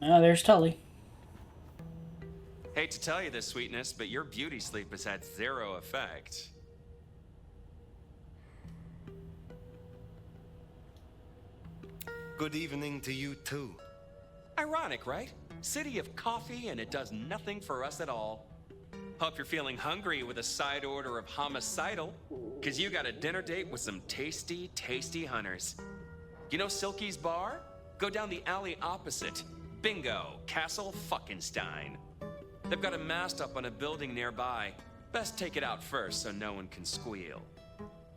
There's Tully. Hate to tell you this, sweetness, but your beauty sleep has had zero effect. Good evening to you too. Ironic, right? City of coffee and it does nothing for us at all. Hope you're feeling hungry with a side order of homicidal, cause you got a dinner date with some tasty, tasty hunters. You know Silky's bar? Go down the alley opposite. Bingo, Castle Fuckenstein. They've got a mast up on a building nearby. Best take it out first so no one can squeal.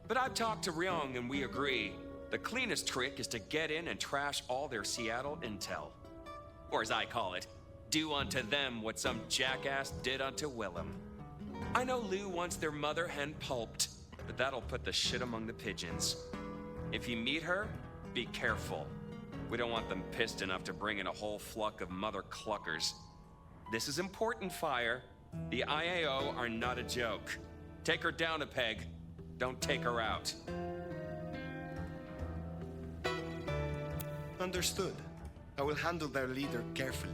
But I've talked to Ryong and we agree. The cleanest trick is to get in and trash all their Seattle intel. Or as I call it, do unto them what some jackass did unto Willem. I know Lou wants their mother hen pulped, but that'll put the shit among the pigeons. If you meet her, be careful. We don't want them pissed enough to bring in a whole flock of mother cluckers. This is important, Fire. The I.A.O. are not a joke. Take her down a peg. Don't take her out. Understood. I will handle their leader carefully.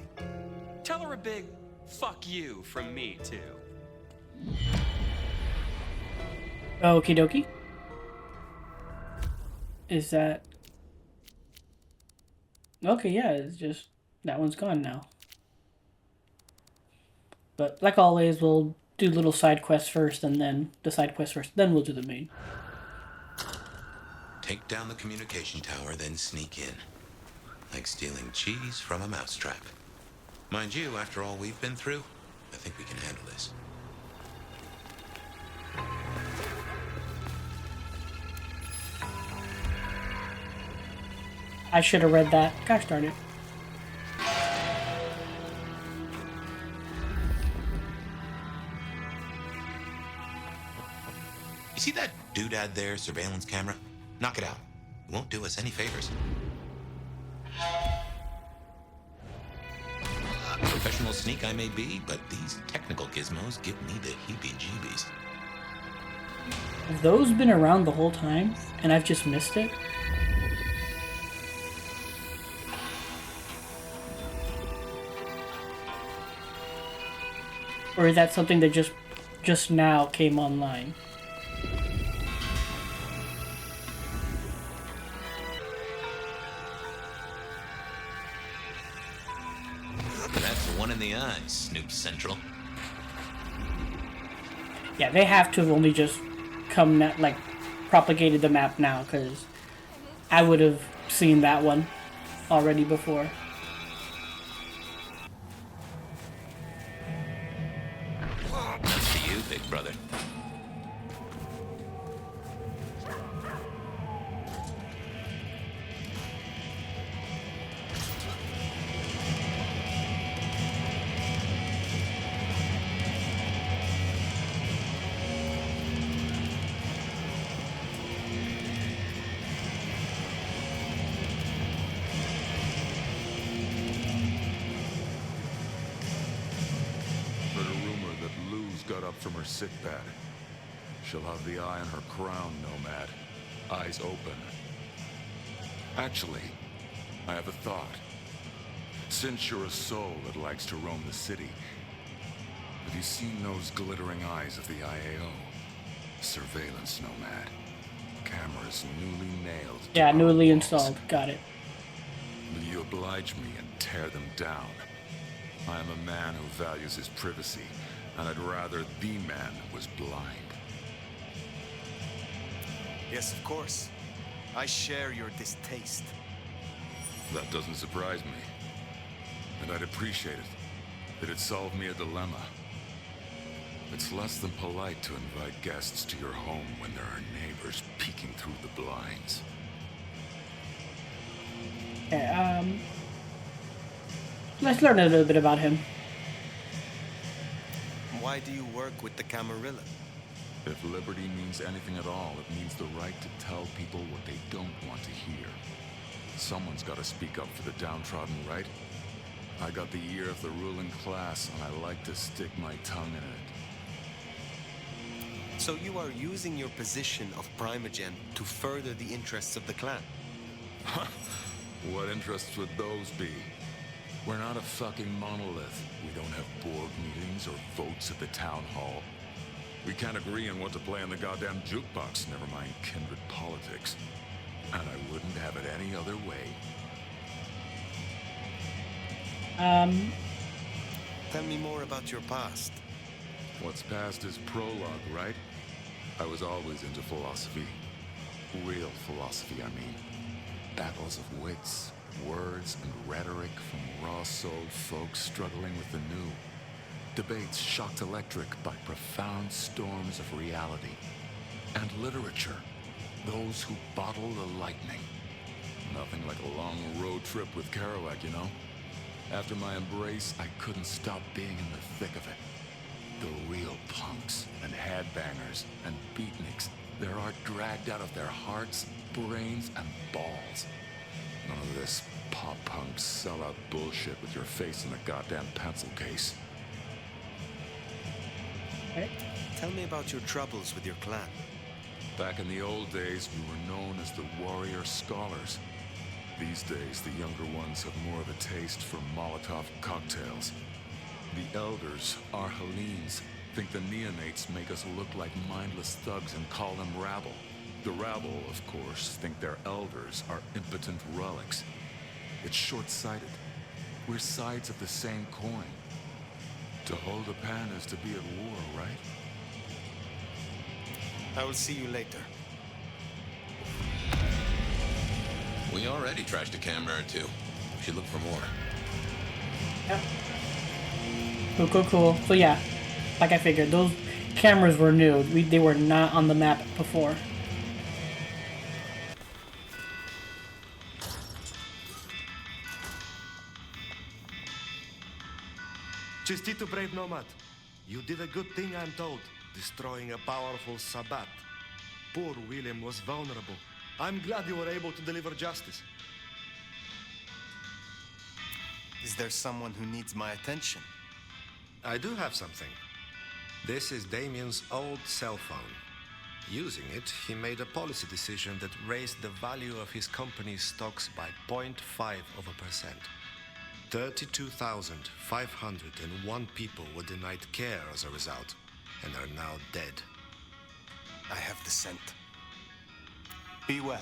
Tell her a big fuck you from me, too. Okie dokie. Is that... Okay, yeah, it's just... That one's gone now. But like always, we'll do little side quests first, and then the side quest first, then we'll do the main. Take down the communication tower, then sneak in. Like stealing cheese from a mousetrap. Mind you, after all we've been through, I think we can handle this. I should have read that. Gosh darn it. You see that doodad there, surveillance camera? Knock it out. It won't do us any favors. Professional sneak I may be, but these technical gizmos give me the heebie-jeebies. Have those been around the whole time, and I've just missed it? Or is that something that just now came online? That's one in the eye, Snoop Central. Yeah, they have to have only just come, like, propagated the map now, because I would have seen that one already before. That's to you, big brother. From her sickbed. She'll have the eye on her crown, Nomad. Eyes open. Actually, I have a thought. Since you're a soul that likes to roam the city, have you seen those glittering eyes of the I.A.O? Surveillance, Nomad. Cameras newly nailed. Yeah, newly walls. installed. Got it. Will you oblige me and tear them down? I am a man who values his privacy, and I'd rather the man was blind. Yes, of course. I share your distaste. That doesn't surprise me. And I'd appreciate it. It'd solve me a dilemma. It's less than polite to invite guests to your home when there are neighbors peeking through the blinds. Yeah, let's learn a little bit about him. Why do you work with the Camarilla? If liberty means anything at all, it means the right to tell people what they don't want to hear. Someone's got to speak up for the downtrodden, right? I got the ear of the ruling class, and I like to stick my tongue in it. So you are using your position of Primogen to further the interests of the clan? What interests would those be? We're not a fucking monolith. We don't have board meetings or votes at the town hall. We can't agree on what to play on the goddamn jukebox, never mind kindred politics. And I wouldn't have it any other way. Tell me more about your past. What's past is prologue, right? I was always into philosophy. Real philosophy, I mean. Battles of wits, words, and rhetoric from raw-souled folks struggling with the new. Debates shocked electric by profound storms of reality. And literature. Those who bottle the lightning. Nothing like a long road trip with Kerouac, you know? After my embrace, I couldn't stop being in the thick of it. The real punks and headbangers and beatniks, their art dragged out of their hearts, brains, and balls. None of this pop-punk sellout bullshit with your face in a goddamn pencil case. Okay. Tell me about your troubles with your clan. Back in the old days, we were known as the Warrior Scholars. These days, the younger ones have more of a taste for Molotov cocktails. The elders, our Hellenes, think the neonates make us look like mindless thugs and call them rabble. The rabble, of course, think their elders are impotent relics. It's short-sighted. We're sides of the same coin. To hold a pan is to be at war, right? I will see you later. We already trashed a camera or two. We should look for more. Yep. Cool. So yeah, like I figured, those cameras were new. They were not on the map before. Chistito, brave nomad. You did a good thing, I'm told, destroying a powerful Sabbat. Poor William was vulnerable. I'm glad you were able to deliver justice. Is there someone who needs my attention? I do have something. This is Damien's old cell phone. Using it, he made a policy decision that raised the value of his company's stocks by 0.5%. 32,501 people were denied care as a result, and are now dead. I have the scent. Be well.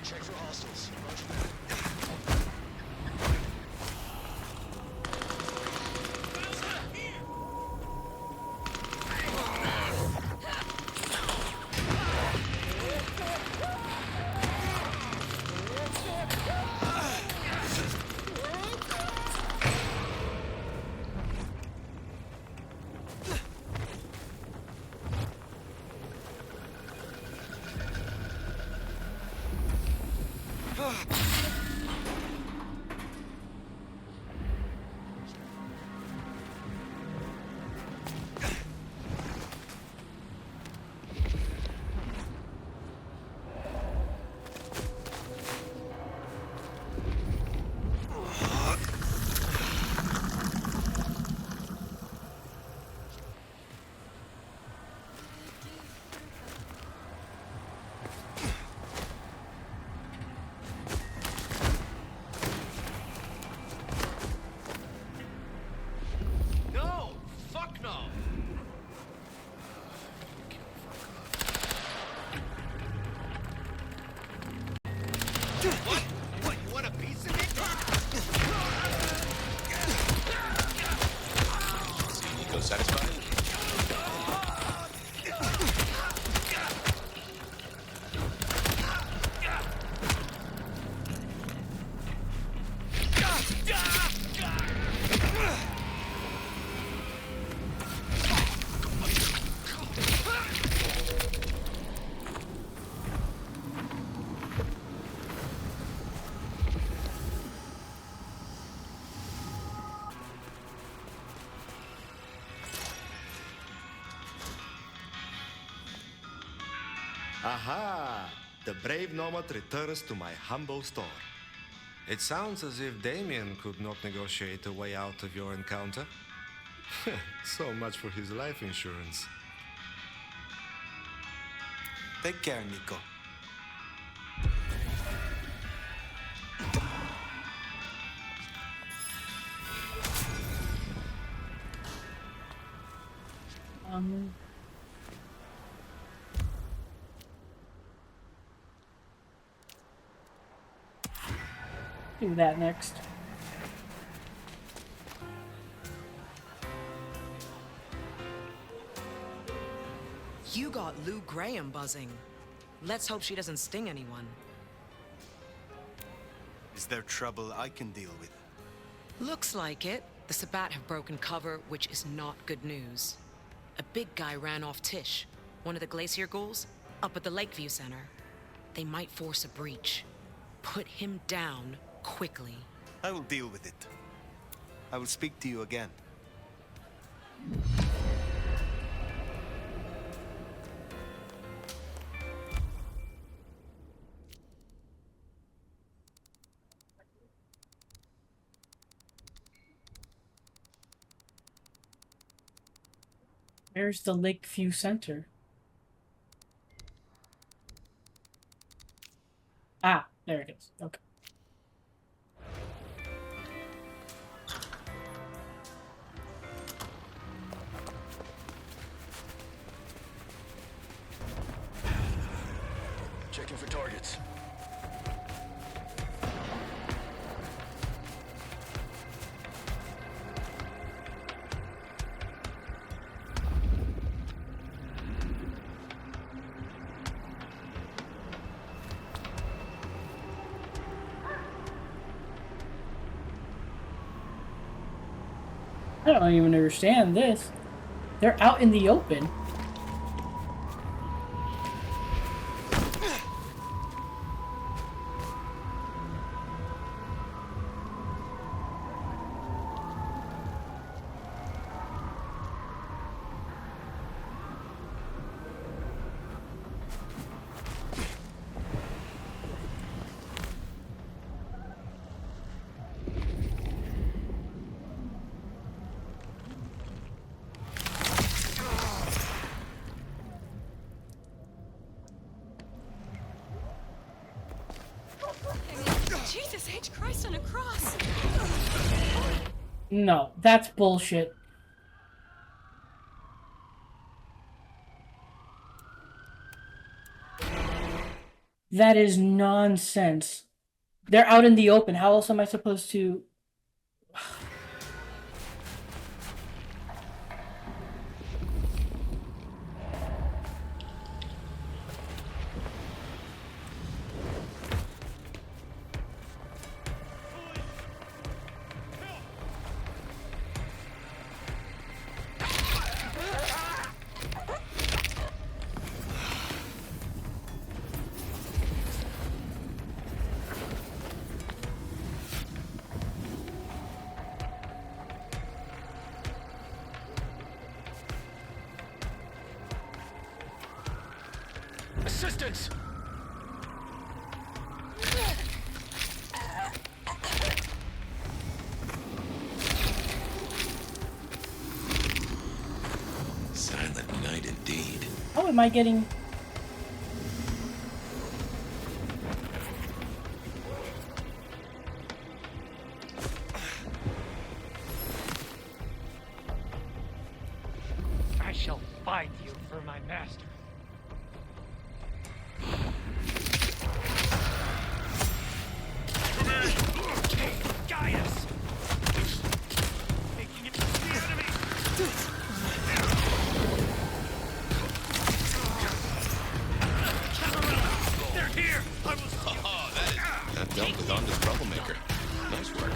Check for hostiles. Roger that. Satisfied? Aha! the brave nomad returns to my humble store. It sounds as if Damien could not negotiate a way out of your encounter. So much for his life insurance. Take care, Nico. Do that next. You got Lou Graham buzzing. Let's hope she doesn't sting anyone. Is there trouble I can deal with? Looks like it. The Sabbat have broken cover, which is not good news. A big guy ran off Tish, one of the Glacier ghouls, up at the Lakeview Center. They might force a breach. Put him down quickly. I will deal with it. I will speak to you again. Where's the Lakeview Center? Ah, there it is. Okay. Checking for targets. I don't even understand this. They're out in the open. Jesus H. Christ on a cross! No, that's bullshit. That is nonsense. They're out in the open. How else am I supposed to... Assistance! Silent night indeed. How am I getting... I shall find you for my master. Gaius! Making it to the enemy! They're here! I will... Oh, that dealt with on the troublemaker. Nice work.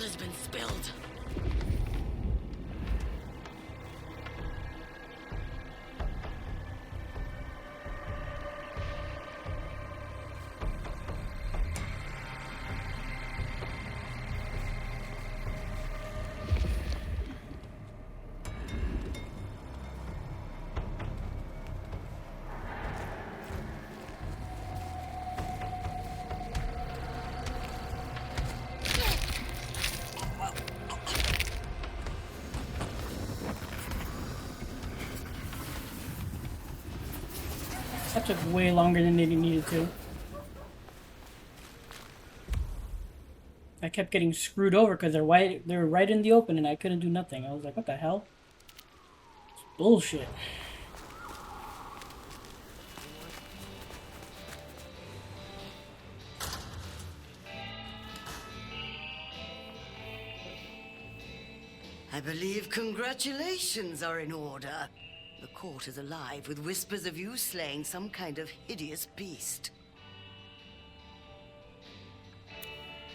blood has been spilled. That took way longer than it needed to. I kept getting screwed over because they're right in the open and I couldn't do nothing. I was like, what the hell? It's bullshit. I believe congratulations are in order. The court is alive with whispers of you slaying some kind of hideous beast.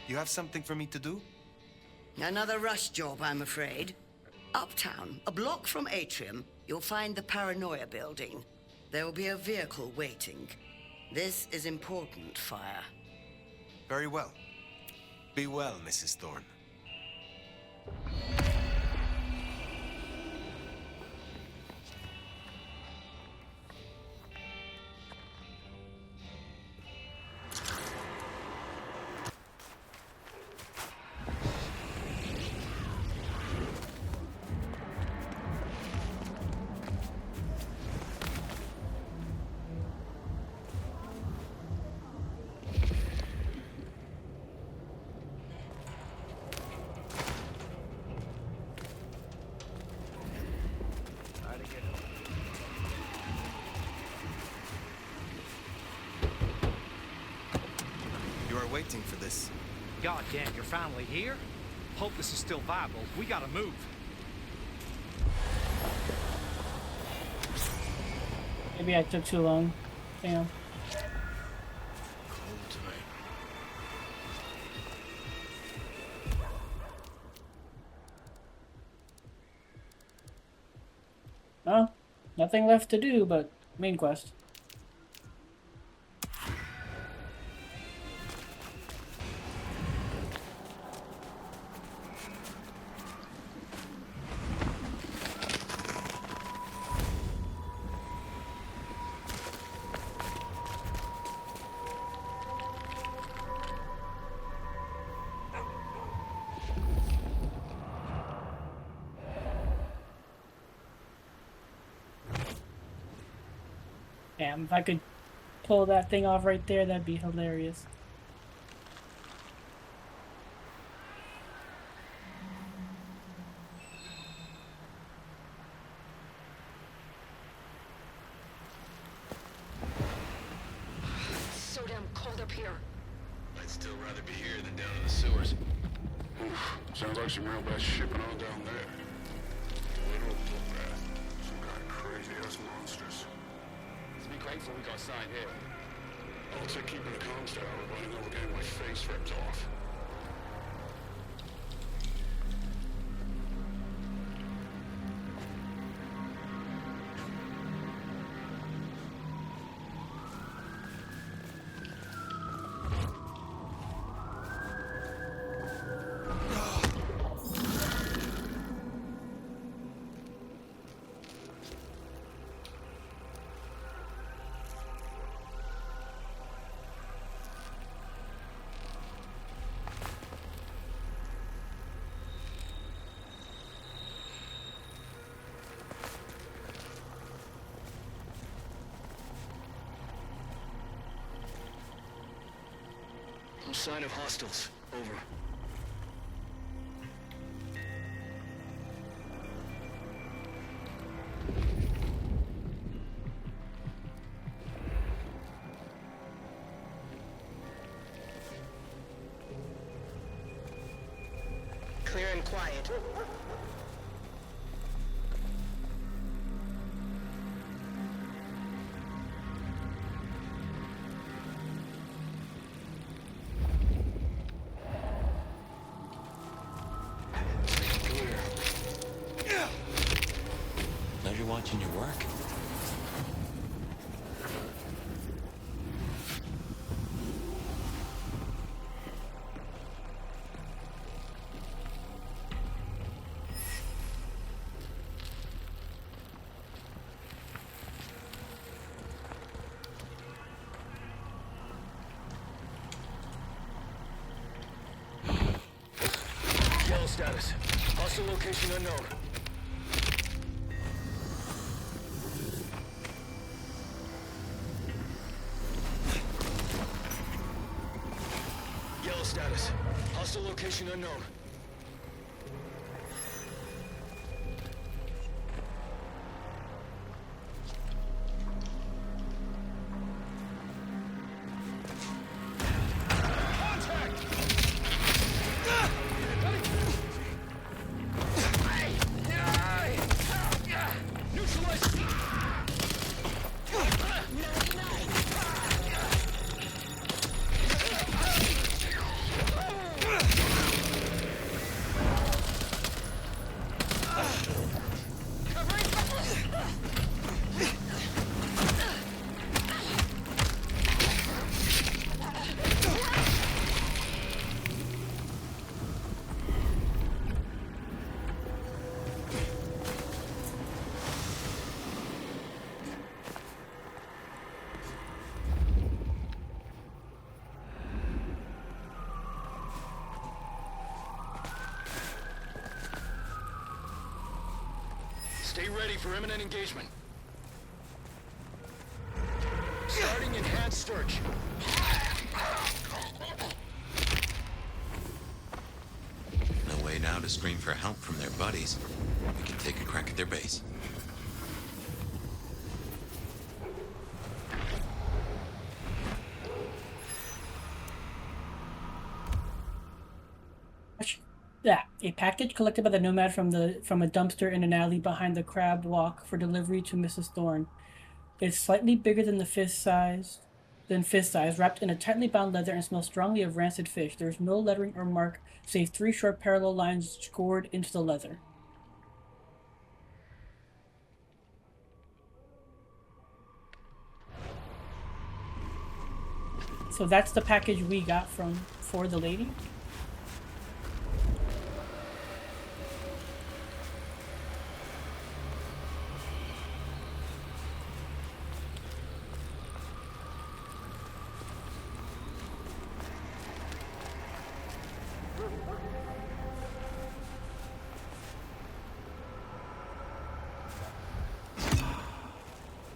You have something for me to do? Another rush job, I'm afraid. Uptown, a block from Atrium, you'll find the Paranoia building. There will be a vehicle waiting. This is important, Fire. Very well. Be well, Mrs. Thorne. Waiting for this. God damn, you're finally here? Hope this is still viable. We gotta move. Maybe I took too long. Damn. Well, nothing left to do but main quest. Damn, if I could pull that thing off right there, that'd be hilarious. It's so damn cold up here. I'd still rather be here than down in the sewers. Oof, sounds like some real bad shipping on down there. Little bullrat. Some kind of crazy-ass monsters. Be grateful we got signed here. I'll take keeping the comms tower, running over getting my face ripped off. No sign of hostiles. Over. Clear and quiet. watching your work. Yellow status. Hostile location unknown. Yellow status. Hostile location unknown. Stay ready for imminent engagement. Starting enhanced search. No way now to scream for help from their buddies. We can take a crack at their base. Yeah, a package collected by the Nomad from a dumpster in an alley behind the crab walk for delivery to Mrs. Thorne. It's slightly bigger than fist size, wrapped in a tightly bound leather and smells strongly of rancid fish. There's no lettering or mark, save 3 short parallel lines scored into the leather. So that's the package we got for the lady.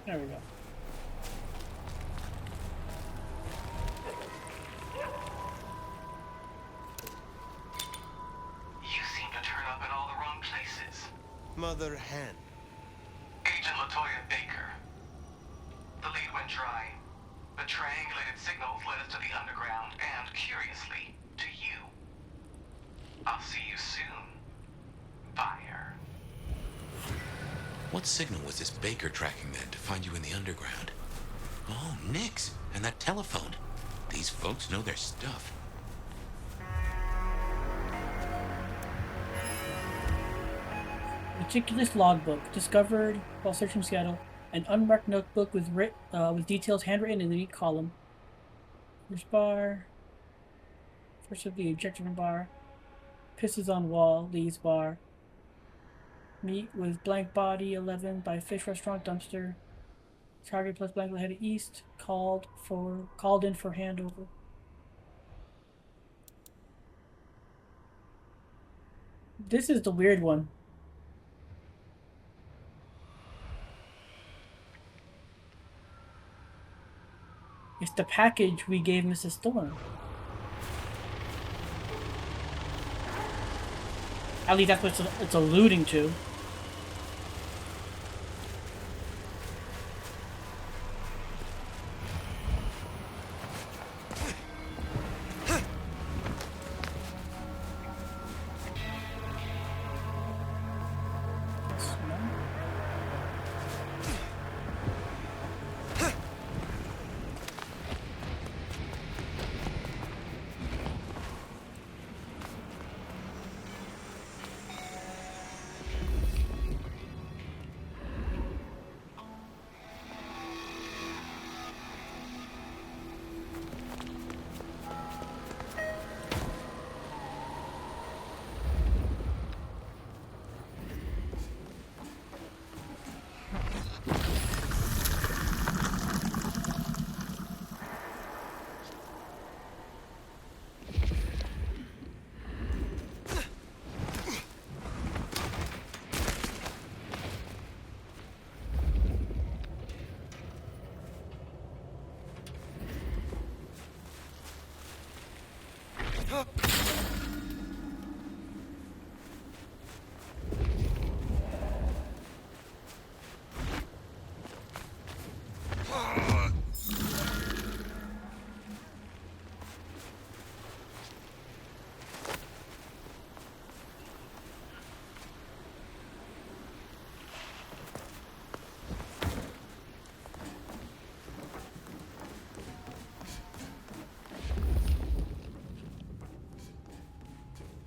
There we go. You seem to turn up in all the wrong places. Mother hen. Agent Latoya Baker. The lead went dry. The triangulated signals led us to the underground and, curiously, to you. I'll see you soon. Fire. What signal was this Baker tracking then to find you in the underground? Oh, Nix, and that telephone. These folks know their stuff. Meticulous logbook discovered while searching Seattle. An unmarked notebook with details handwritten in the neat column. First bar. First of the ejection bar. Pisses on wall. Leaves bar. Meet with blank body 11 by fish restaurant dumpster. Target plus blank headed east. Called in for handover. This is the weird one. It's the package we gave Mrs. Thorne. At least that's what it's alluding to.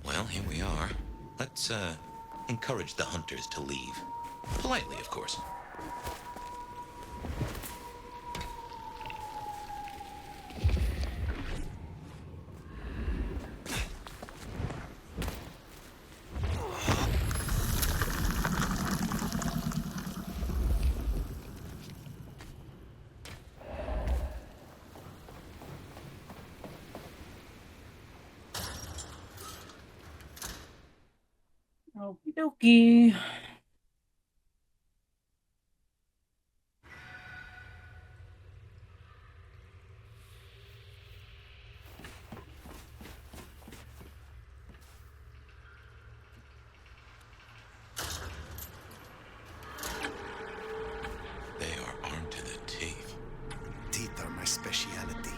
Well, here we are. Let's, encourage the hunters to leave. Politely, of course. Okie dokie. They are armed to the teeth. Teeth are my speciality.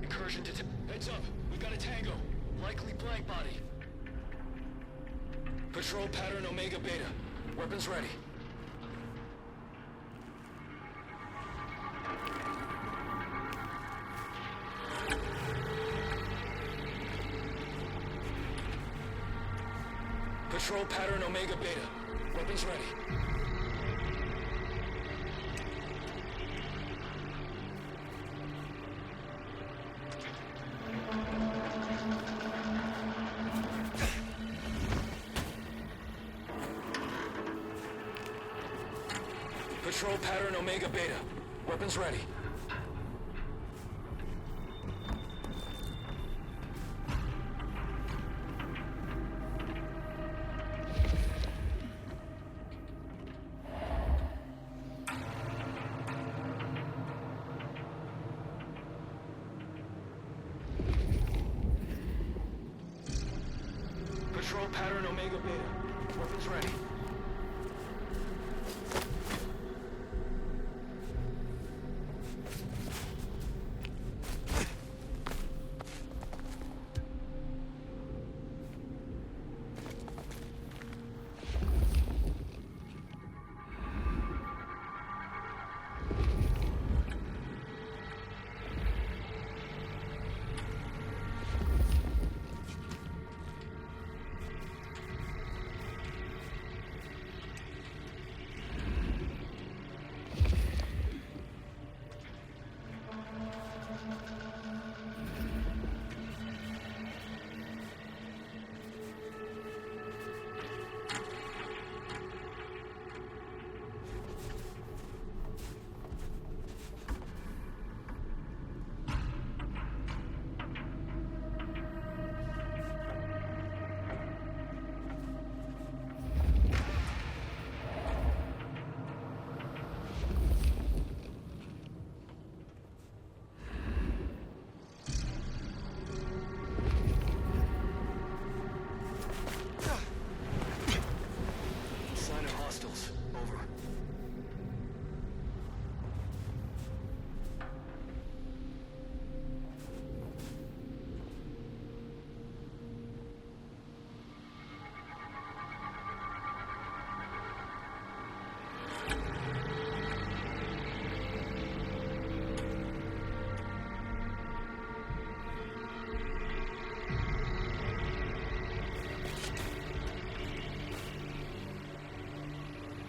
Incursion heads up. We've got a tango. Likely blank body. Patrol pattern Omega Beta. Weapons ready. Patrol pattern Omega Beta. Weapons ready. Patrol pattern Omega Beta. Weapons ready. Patrol pattern Omega Beta. Weapons ready.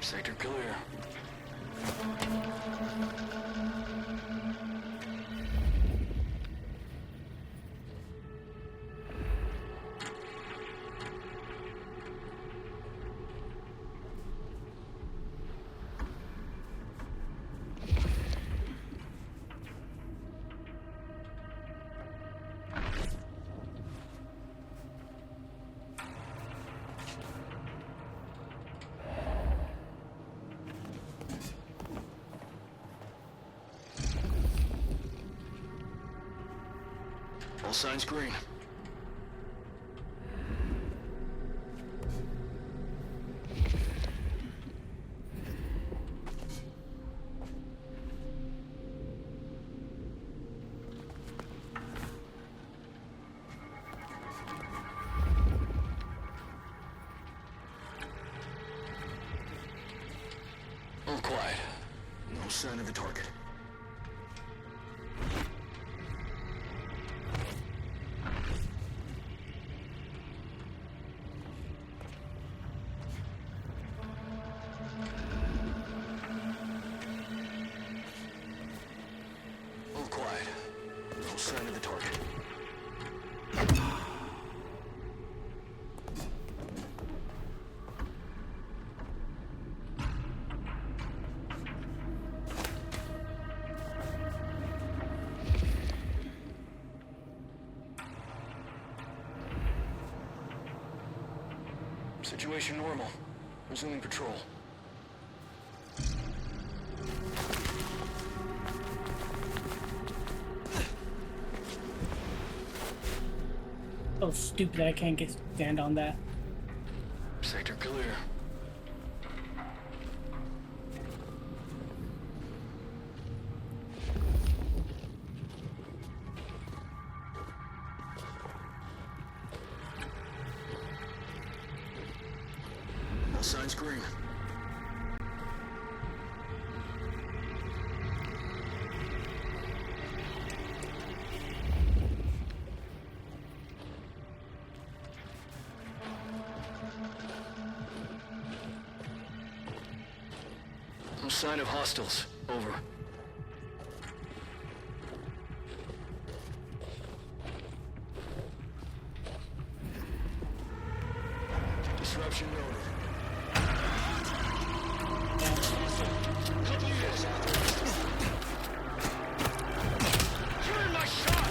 Sector clear. All signs green. All quiet. No sign of a target. All quiet. No sign of the target. Situation normal. Resuming patrol. Oh, stupid! I can't stand on that. Sector clear. All signs green. No sign of hostiles. Over. Disruption noted. You're in my shot!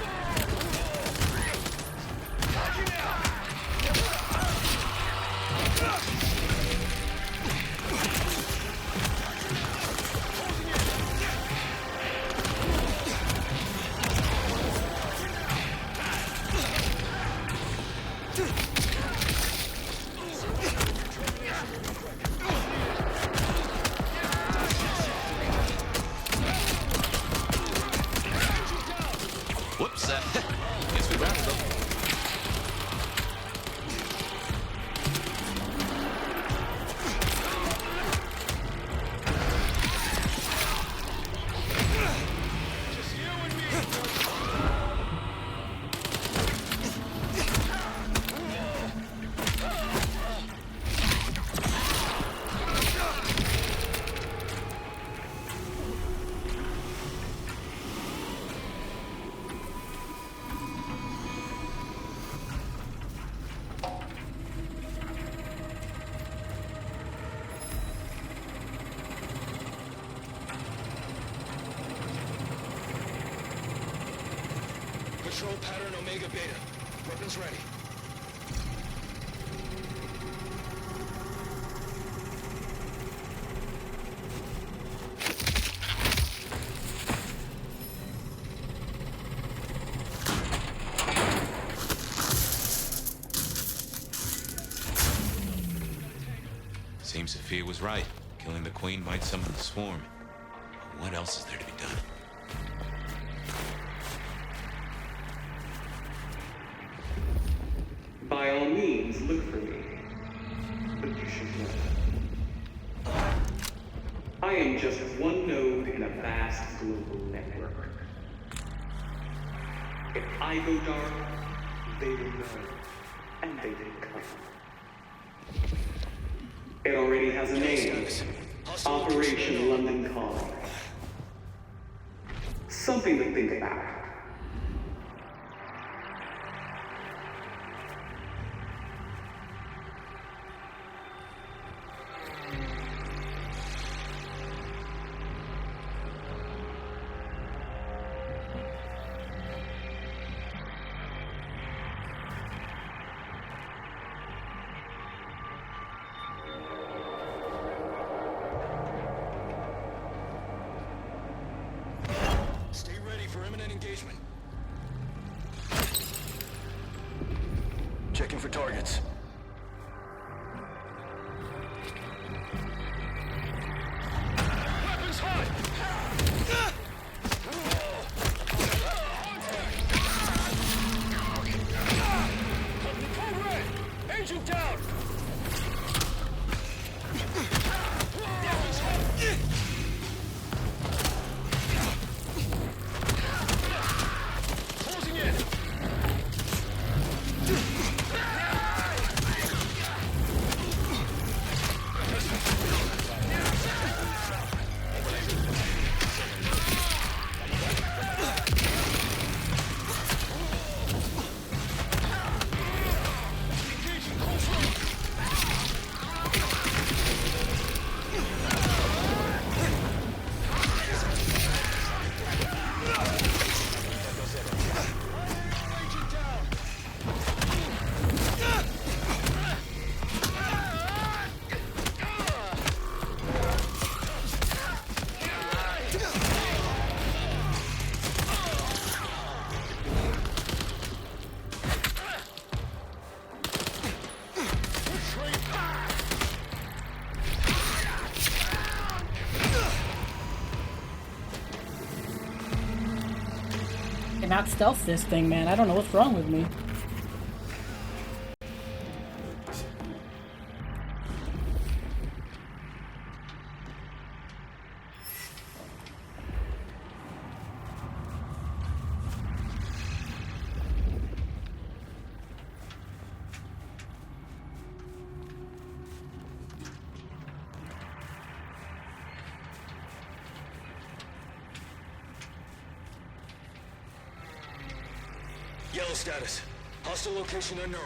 Whoops, guess we rattled them. Patrol pattern Omega Beta. Weapons ready. Seems Sophia was right. Killing the Queen might summon the swarm. But what else is there to be done? By all means, look for me. But you should know. I am just one node in a vast global network. If I go dark, they will know. And they will come. It already has a name. Operation London Calling. Something to think about. Stay ready for imminent engagement. Checking for targets. Weapons hot! Company code red! Agent down! Weapons hot! Closing in! Cannot stealth this thing, man. I don't know what's wrong with me. Yellow status. Hostile location unknown.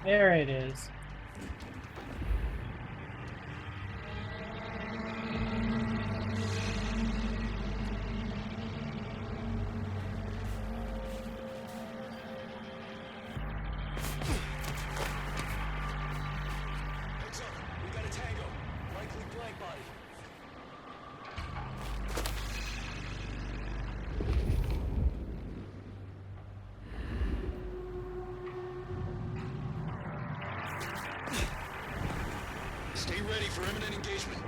There it is. Heads up. We got a tango. Likely blank body. Stay ready for imminent engagement.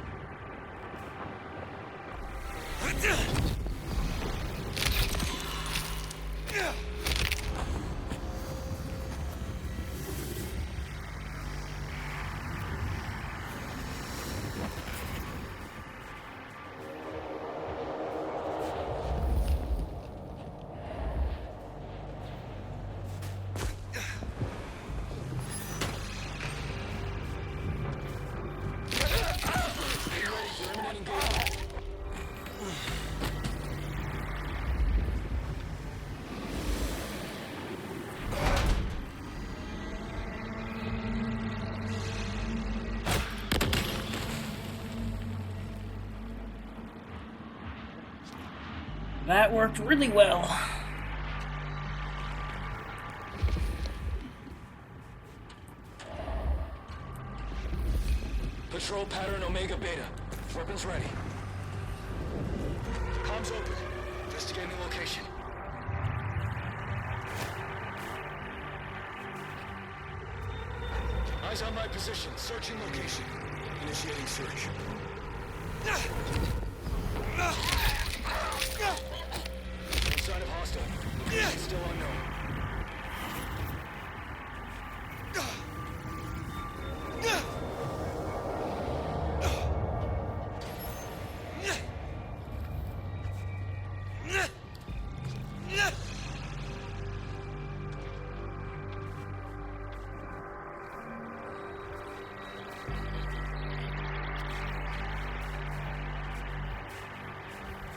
That worked really well. Patrol pattern Omega Beta. Weapons ready. Comms open. Investigating location. Eyes on my position. Searching location. Initiating search. Sign of hostile. Still unknown.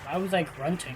I was like grunting.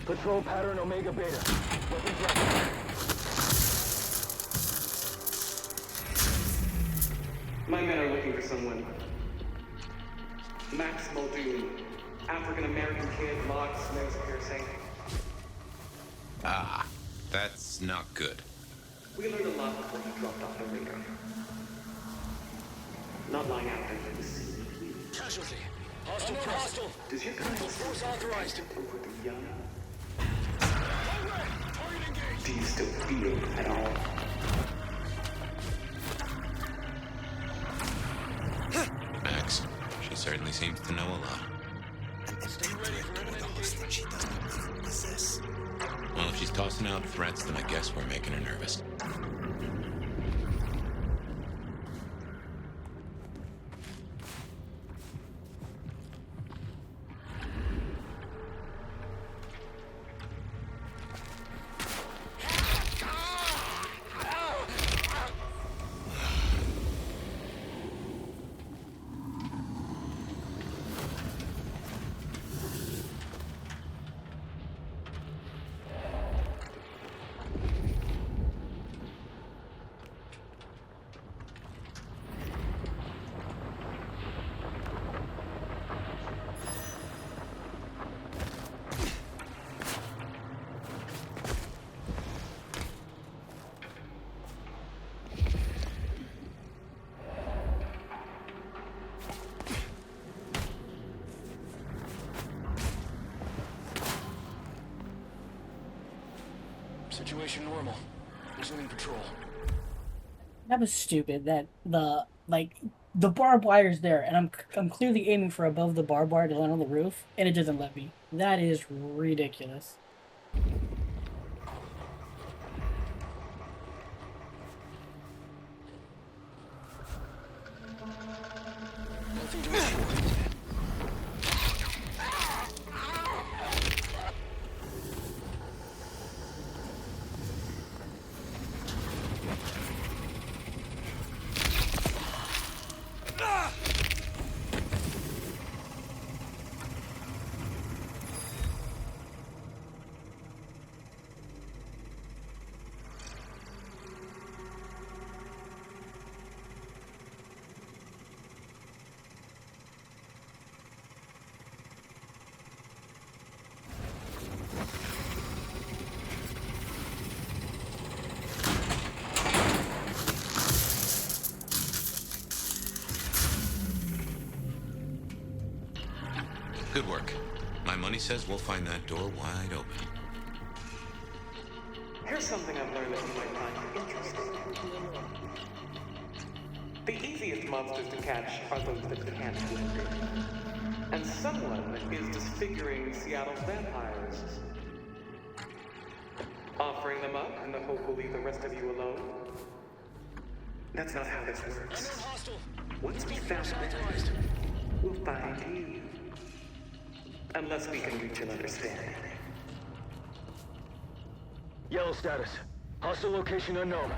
Patrol pattern Omega Beta. Weapons ready. My men are looking for someone. Max Muldoon, African-American kid, locks, nose piercing. Ah, that's not good. We learned a lot before he dropped off the radar. Not long after he was Casualty. Hostile. Does your kind Force authorized. over the young? Do you still feel at all? Max, she certainly seems to know a lot. Stay ready for imminent engagement. She doesn't even possess. Well, if she's tossing out threats, then I guess we're making her nervous. Situation normal. Resuming patrol. That was stupid. That the barbed wire's there, and I'm clearly aiming for above the barbed wire to land on the roof, and it doesn't let me. That is ridiculous. Nothing to report. Good work. My money says we'll find that door wide open. Here's something I've learned that you might find interesting. The easiest monsters to catch are those that can't blend in. And someone is disfiguring Seattle's vampires. Offering them up in the hope we'll leave the rest of you alone? That's not how this works. Once we found them, we'll find you. Unless we can reach an understanding. Yellow status. Hostile location unknown.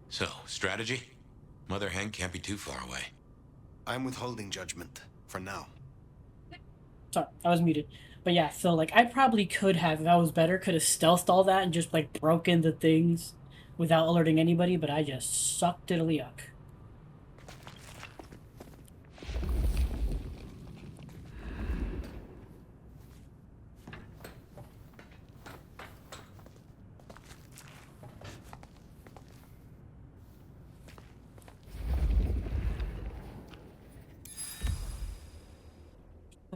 So, strategy? Mother Hen can't be too far away. I'm withholding judgment for now. Sorry, I was muted. But yeah, so like I probably could have, if I was better, could have stealthed all that and just like broken the things without alerting anybody, but I just sucked diddly yuck.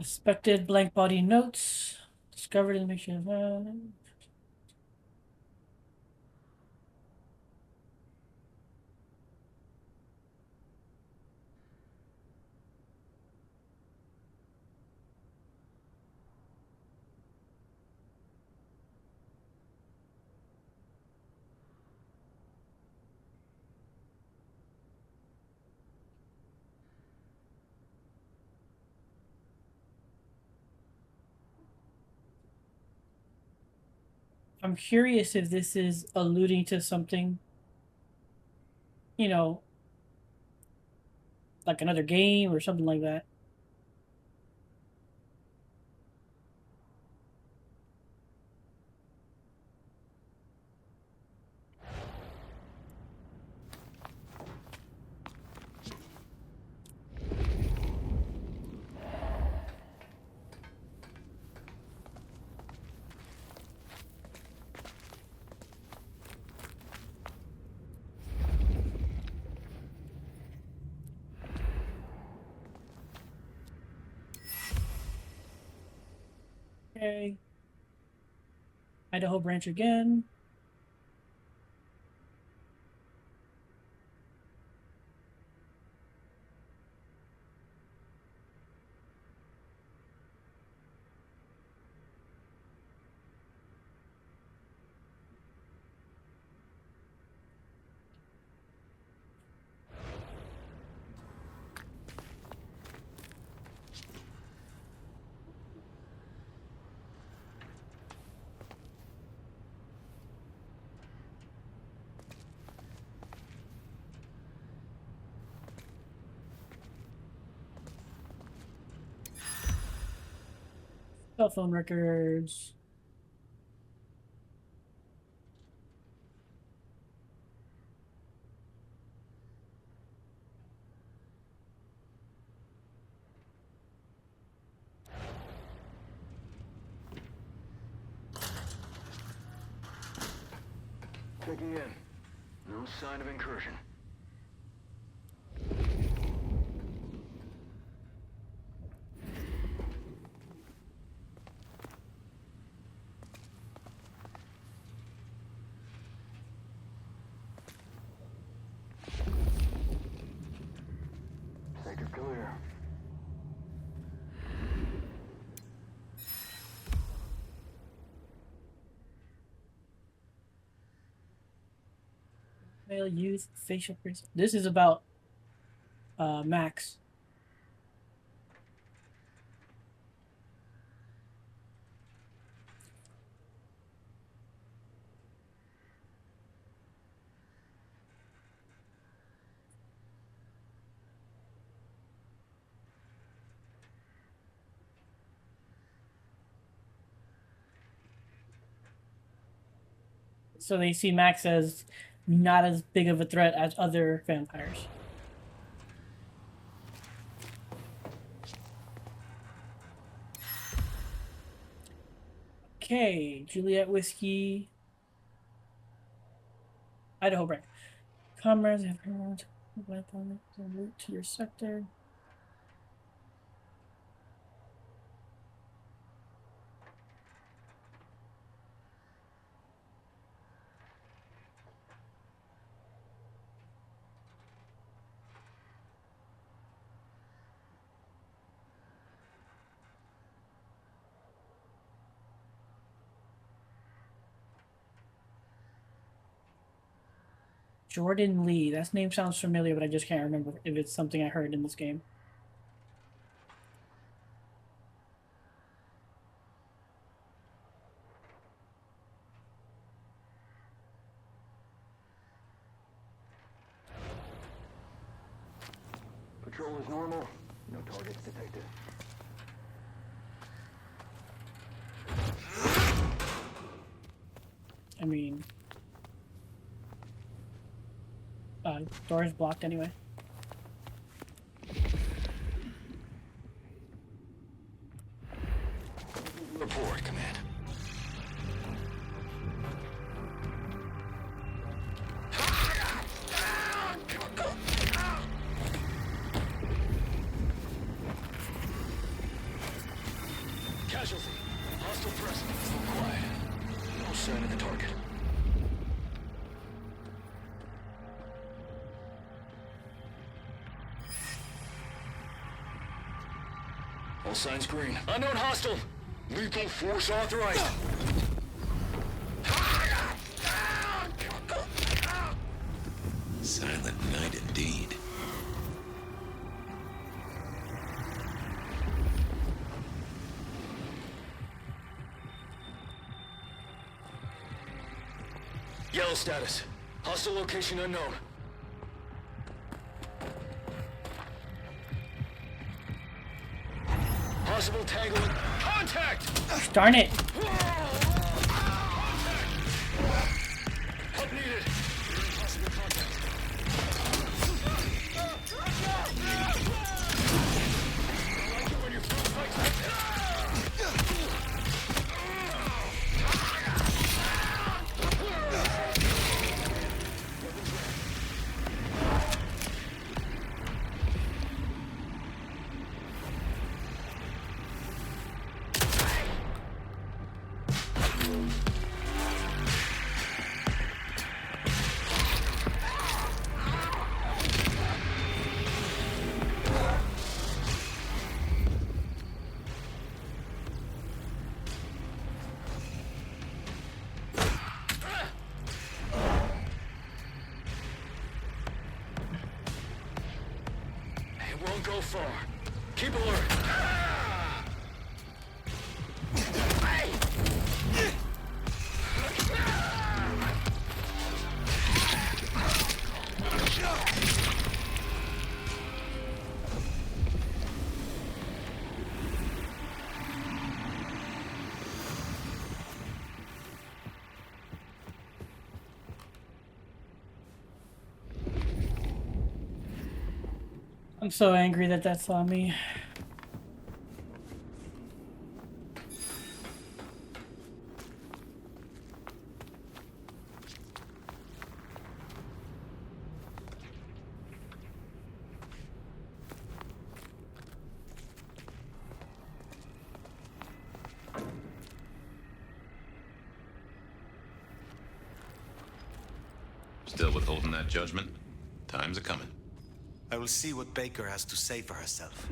Suspected blank body notes. Discovered in the mixture of... I'm curious if this is alluding to something, you know, like another game or something like that. Okay. Idaho branch again. Cell phone records. Checking in. No sign of incursion. Male youth facial prints. This is about Max. So they see Max as not as big of a threat as other vampires. Okay, Juliet Whiskey. Idaho Break. Comrades have heard weapon route to your sector. Jordan Lee. That name sounds familiar, but I just can't remember if it's something I heard in this game. Patrol is normal. No targets detected. I mean, door is blocked anyway. Report, Command. Casualty. Hostile presence. Still quiet. No sign of the target. All signs green. Unknown hostile. Lethal force authorized. Silent night indeed. Yellow status. Hostile location unknown. Possible tangling. Contact! Darn it! Help needed. Possible contact. Won't go far. Keep alert. I'm so angry that that saw me. Still withholding that judgment? Time's a-coming. I will see what Baker has to say for herself.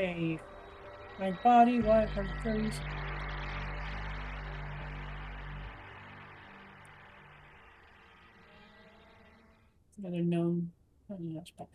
Yay! Mind body, wild heart furries. Another known. Oh, no, that's bad.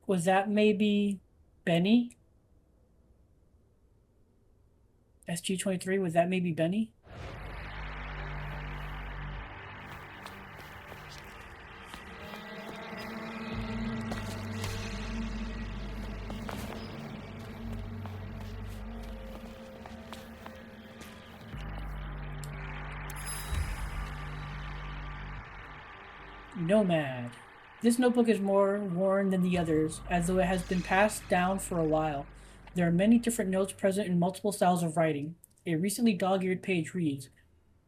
Was that maybe Benny? SG-23, was that maybe Benny? Nomad. This notebook is more worn than the others, as though it has been passed down for a while. There are many different notes present in multiple styles of writing. A recently dog-eared page reads,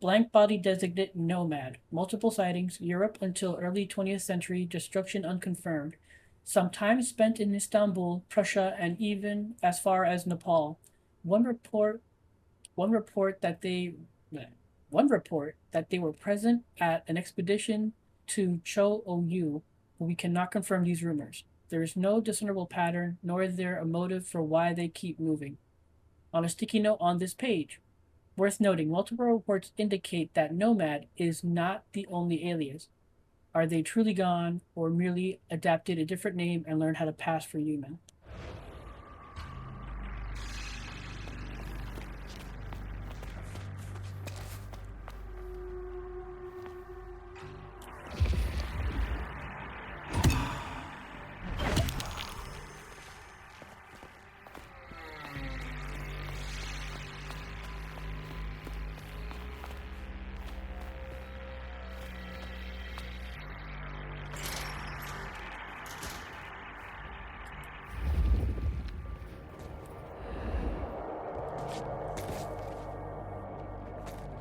Blank body designate Nomad. Multiple sightings, Europe until early 20th century, destruction unconfirmed. Some time spent in Istanbul, Prussia, and even as far as Nepal. One report that they were present at an expedition to Cho Oyu, but we cannot confirm these rumors. There is no discernible pattern, nor is there a motive for why they keep moving. On a sticky note on this page, worth noting, multiple reports indicate that Nomad is not the only alias. Are they truly gone, or merely adapted a different name and learned how to pass for human?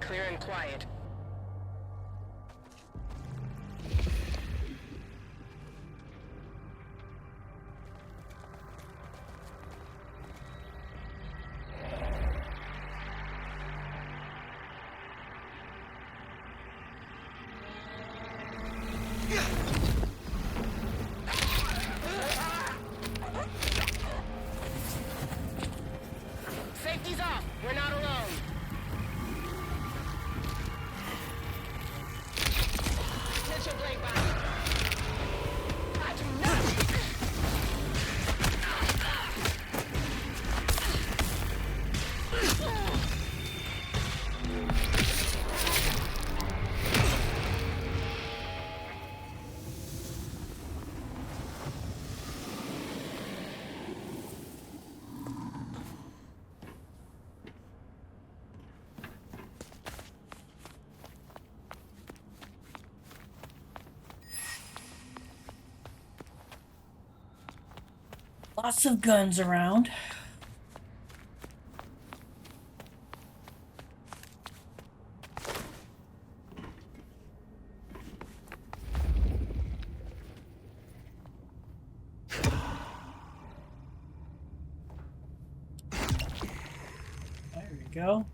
Clear and quiet. Safety's off. We're not alone. Lots of guns around. There we go.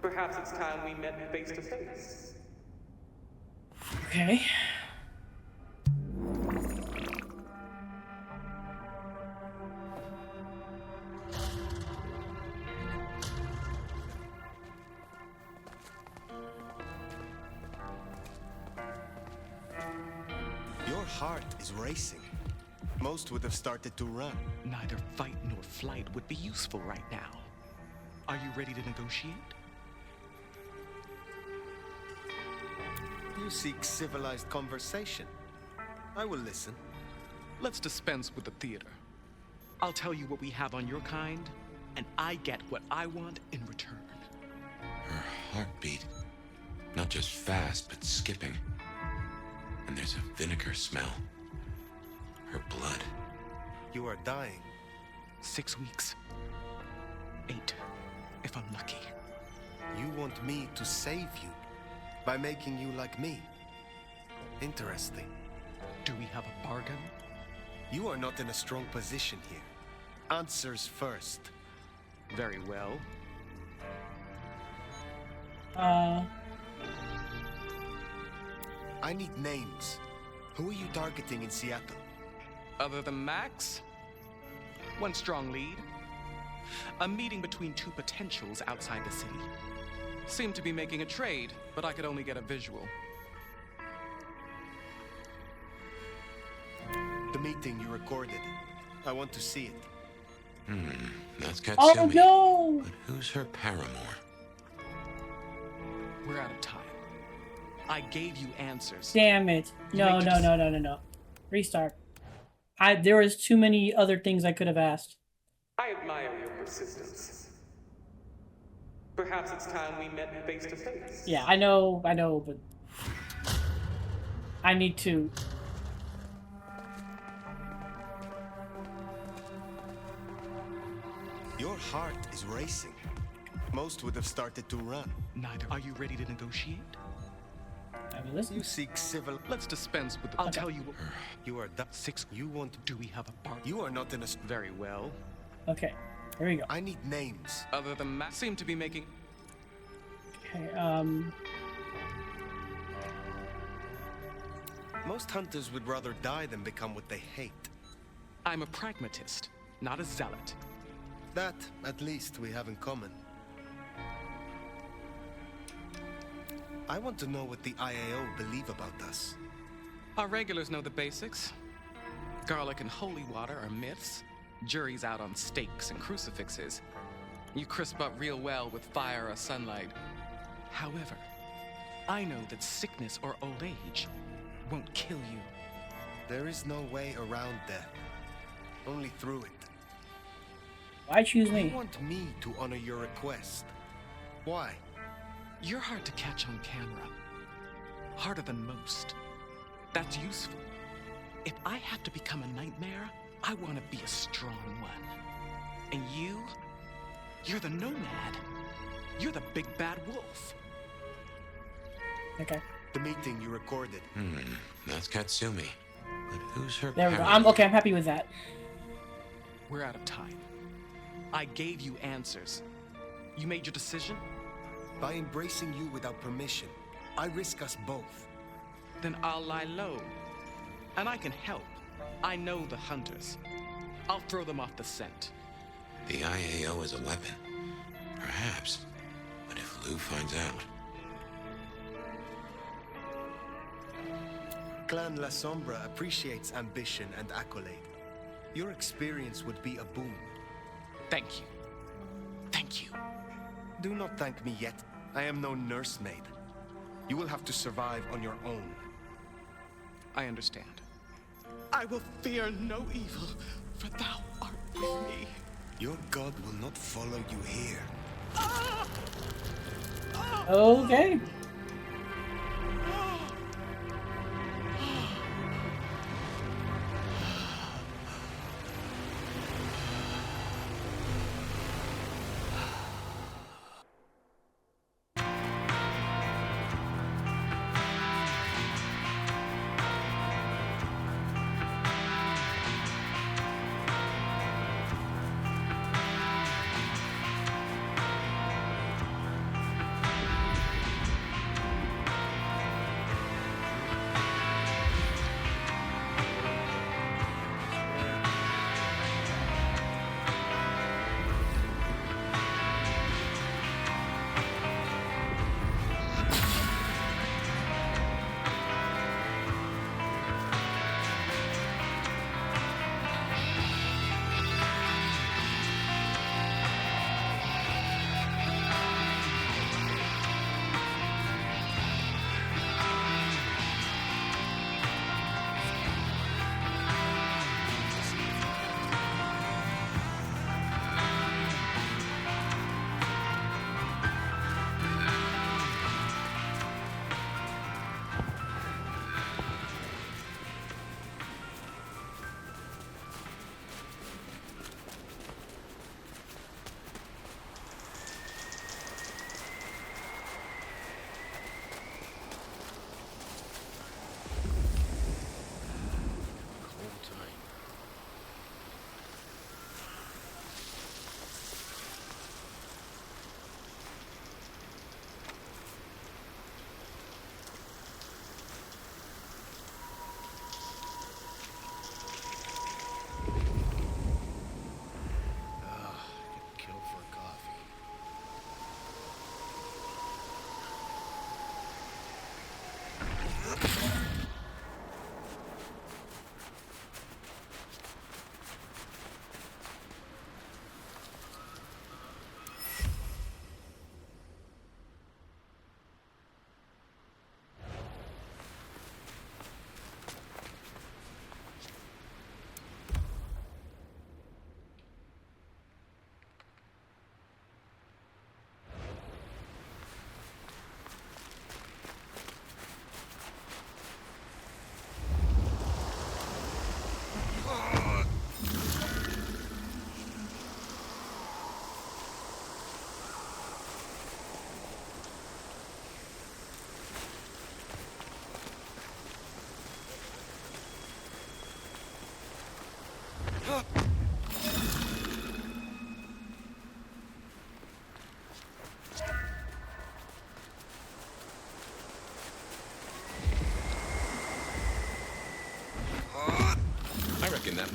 Perhaps it's time we met face to face. Okay. Your heart is racing. Most would have started to run. Neither fight nor flight would be useful right now. Are you ready to negotiate? You seek civilized conversation. I will listen. Let's dispense with the theater. I'll tell you what we have on your kind, and I get what I want in return. Her heartbeat. Not just fast, but skipping. And there's a vinegar smell. Her blood. You are dying. 6 weeks. 8, if I'm lucky. You want me to save you by making you like me. Interesting. Do we have a bargain? You are not in a strong position here. Answers first. Very well. I need names. Who are you targeting in Seattle? Other than Max? One strong lead. A meeting between two potentials outside the city. Seemed to be making a trade, but I could only get a visual. The meeting you recorded. I want to see it. That's Katsumi. Oh no! But who's her paramour? We're out of time. I gave you answers. Damn it. No. Restart. There was too many other things I could have asked. I admire your persistence. Perhaps it's time we met face to face. Yeah, I know, but I need to. Your heart is racing. Most would have started to run. Neither. Are you ready to negotiate? I mean, listen. You seek civil. Let's dispense with the. I'll tell you what. You are 6. You want. Do we have a bargain? You are not in a. Very well. Okay, here we go. I need names. Other than Max, seem to be making. Okay, Most hunters would rather die than become what they hate. I'm a pragmatist, not a zealot. That, at least, we have in common. I want to know what the I.A.O. believe about us. Our regulars know the basics. Garlic and holy water are myths. Jury's out on stakes and crucifixes. You crisp up real well with fire or sunlight. However, I know that sickness or old age won't kill you. There is no way around death. Only through it. Why choose me? You want me to honor your request. Why? You're hard to catch on camera. Harder than most. That's useful. If I have to become a nightmare, I want to be a strong one. And you're the nomad. You're the big bad wolf. Okay. The meeting you recorded. That's Katsumi. But who's her There we go. paramour? I'm happy with that. We're out of time. I gave you answers. You made your decision? By embracing you without permission, I risk us both. Then I'll lie low. And I can help. I know the hunters. I'll throw them off the scent. The I.A.O. is a weapon. Perhaps. But if Lou finds out... Clan La Sombra appreciates ambition and accolade. Your experience would be a boon. Thank you. Thank you. Do not thank me yet. I am no nursemaid. You will have to survive on your own. I understand. I will fear no evil, for thou art with me. Your god will not follow you here. Okay.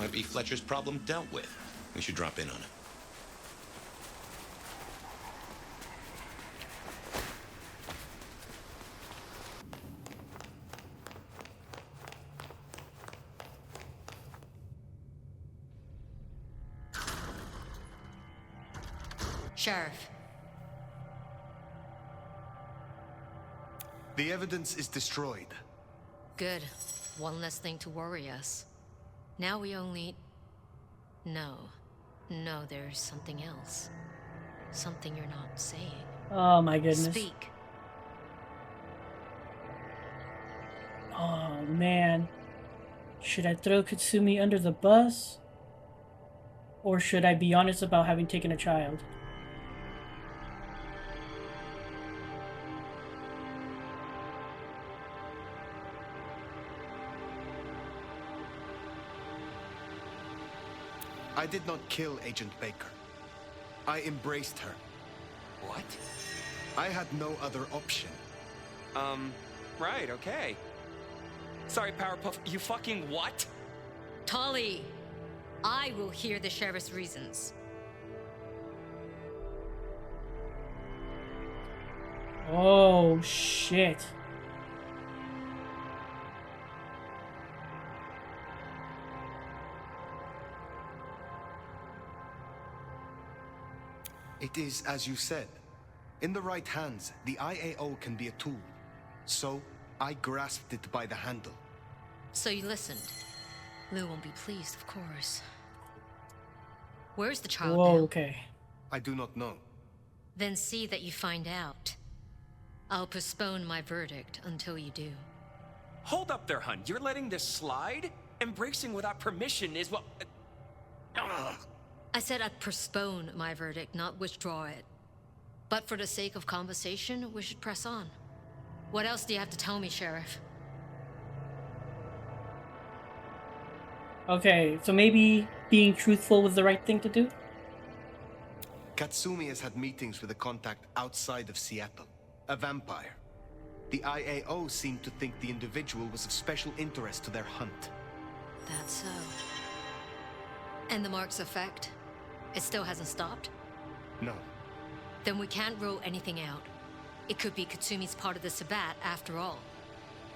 to be Fletcher's problem dealt with. We should drop in on it. Sheriff. The evidence is destroyed. Good. One less thing to worry us. Now we only... No, there's something else. Something you're not saying. Oh my goodness. Speak. Oh man. Should I throw Katsumi under the bus? Or should I be honest about having taken a child? I did not kill Agent Baker. I embraced her. What? I had no other option. Right, okay. Sorry, Powerpuff, you fucking what? Tolly! I will hear the sheriff's reasons. Oh, shit. It is as you said. In the right hands, the I.A.O. can be a tool. So, I grasped it by the handle. So you listened. Lou won't be pleased, of course. Where's the child now? Okay. I do not know. Then see that you find out. I'll postpone my verdict until you do. Hold up there, hun. You're letting this slide? Embracing without permission is what... I said I'd postpone my verdict, not withdraw it. But for the sake of conversation, we should press on. What else do you have to tell me, Sheriff? Okay, so maybe being truthful was the right thing to do? Katsumi has had meetings with a contact outside of Seattle. A vampire. The I.A.O. seemed to think the individual was of special interest to their hunt. That's so. And the mark's effect? It still hasn't stopped? No. Then we can't rule anything out. It could be Katsumi's part of the Sabbat after all.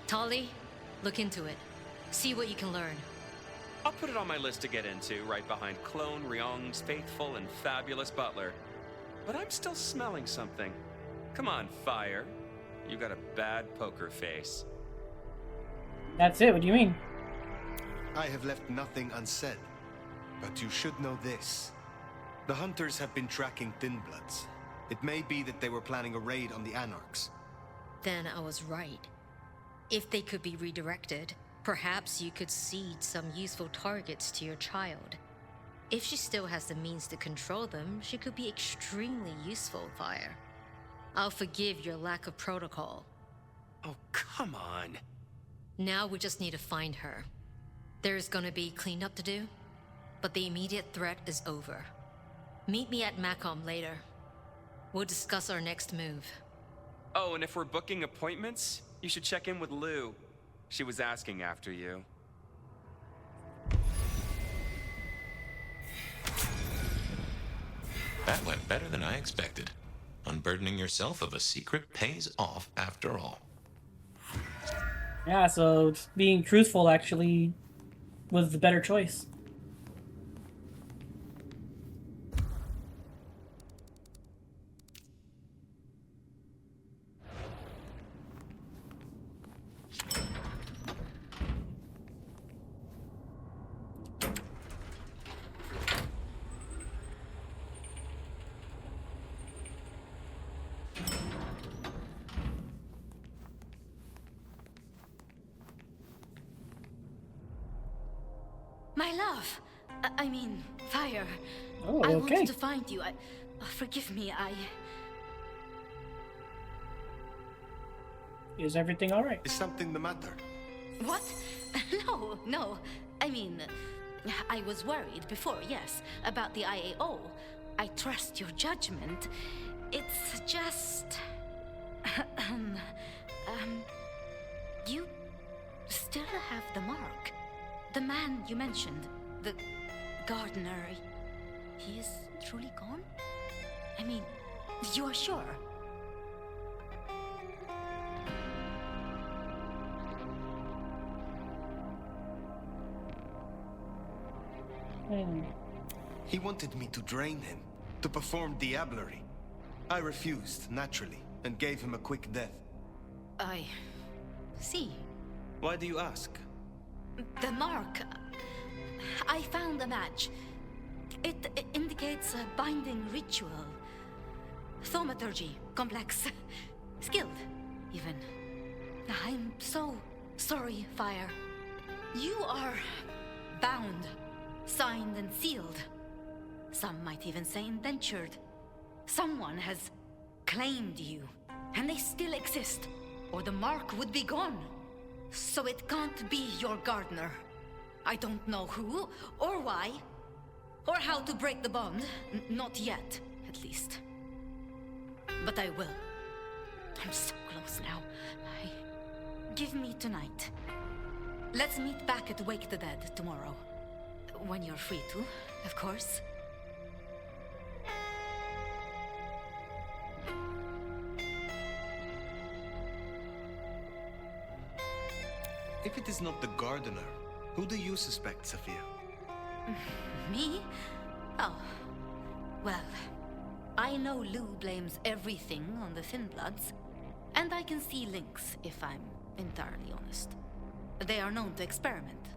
Tali, look into it. See what you can learn. I'll put it on my list to get into, right behind Clone Ryong's faithful and fabulous butler. But I'm still smelling something. Come on, Fire. You got a bad poker face. That's it, what do you mean? I have left nothing unsaid. But you should know this. The hunters have been tracking Thin Bloods. It may be that they were planning a raid on the Anarchs. Then I was right. If they could be redirected, perhaps you could seed some useful targets to your child. If she still has the means to control them, she could be extremely useful, Fire. I'll forgive your lack of protocol. Oh, come on. Now we just need to find her. There's gonna be cleanup to do, but the immediate threat is over. Meet me at Macomb later. We'll discuss our next move. Oh, and if we're booking appointments, you should check in with Lou. She was asking after you. That went better than I expected. Unburdening yourself of a secret pays off after all. Yeah, so being truthful actually was the better choice. My love! I mean, Fire. Oh, I okay. wanted to find you. Forgive me, Is everything alright? Is something the matter? What? No. I mean, I was worried before, yes, about the I.A.O. I trust your judgment. It's just... you still have the mark. The man you mentioned, The gardener, he is truly gone? I mean, you are sure? He wanted me to drain him, to perform diablerie. I refused, naturally, and gave him a quick death. I see. Why do you ask? The mark. I found a match. It indicates a binding ritual. Thaumaturgy. Complex. Skilled, even. I'm so sorry, Fire. You are bound, signed and sealed. Some might even say indentured. Someone has claimed you, and they still exist, or the mark would be gone. So it can't be your gardener. I don't know who, or why, or how to break the bond. Not yet, at least. But I will. I'm so close now. Give me tonight. Let's meet back at Wake the Dead tomorrow. When you're free to, of course. If it is not the gardener, who do you suspect, Sophia? Me? Oh. Well, I know Lou blames everything on the Thin Bloods, and I can see links if I'm entirely honest. They are known to experiment.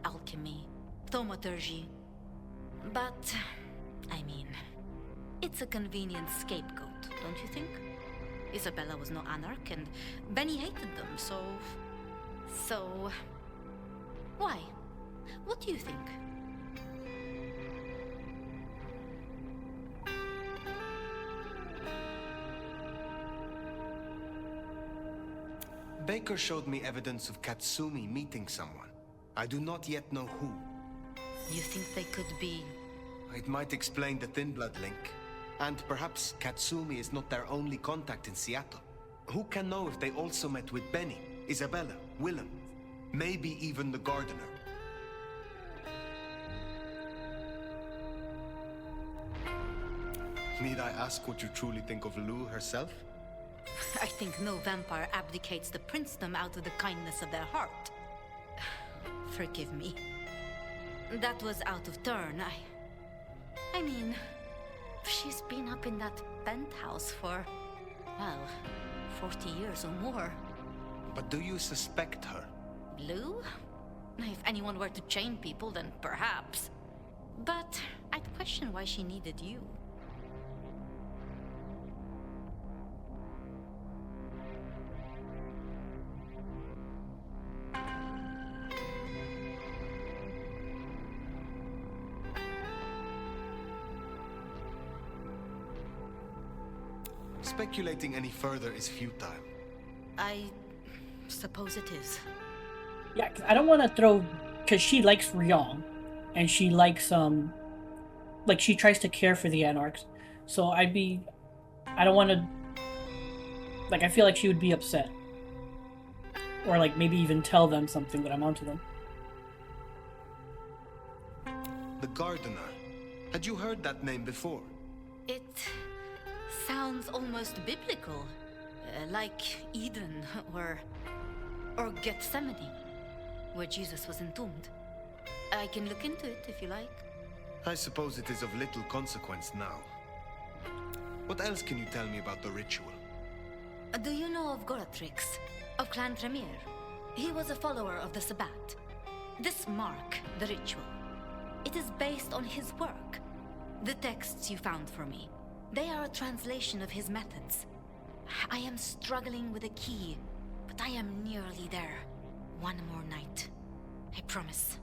Alchemy, thaumaturgy. But, I mean, it's a convenient scapegoat, don't you think? Isabella was no anarch, and Benny hated them, so... Why? What do you think? Baker showed me evidence of Katsumi meeting someone. I do not yet know who. You think they could be... It might explain the Thin Blood link. And perhaps Katsumi is not their only contact in Seattle. Who can know if they also met with Benny, Isabella, Willem, maybe even the gardener? Need I ask what you truly think of Lou herself? I think no vampire abdicates the princedom out of the kindness of their heart. Forgive me. That was out of turn. I mean, she's been up in that penthouse for, well, 40 years or more. But do you suspect her? Lou? If anyone were to chain people, then perhaps. But I'd question why she needed you. Speculating any further is futile. I suppose it is. Yeah, 'cause I don't want to throw... Because she likes Ryong. And she likes, like, she tries to care for the Anarchs. So I don't want to... Like, I feel like she would be upset. Or, like, maybe even tell them something that I'm onto them. The gardener. Had you heard that name before? It sounds almost biblical. Like Eden or Gethsemane, where Jesus was entombed. I can look into it if you like. I suppose it is of little consequence now. What else can you tell me about the ritual? Do you know of Goratrix, of Clan Tremere? He was a follower of the Sabbat. This mark, the ritual, it is based on his work. The texts you found for me, they are a translation of his methods. I am struggling with a key, but I am nearly there. One more night. I promise.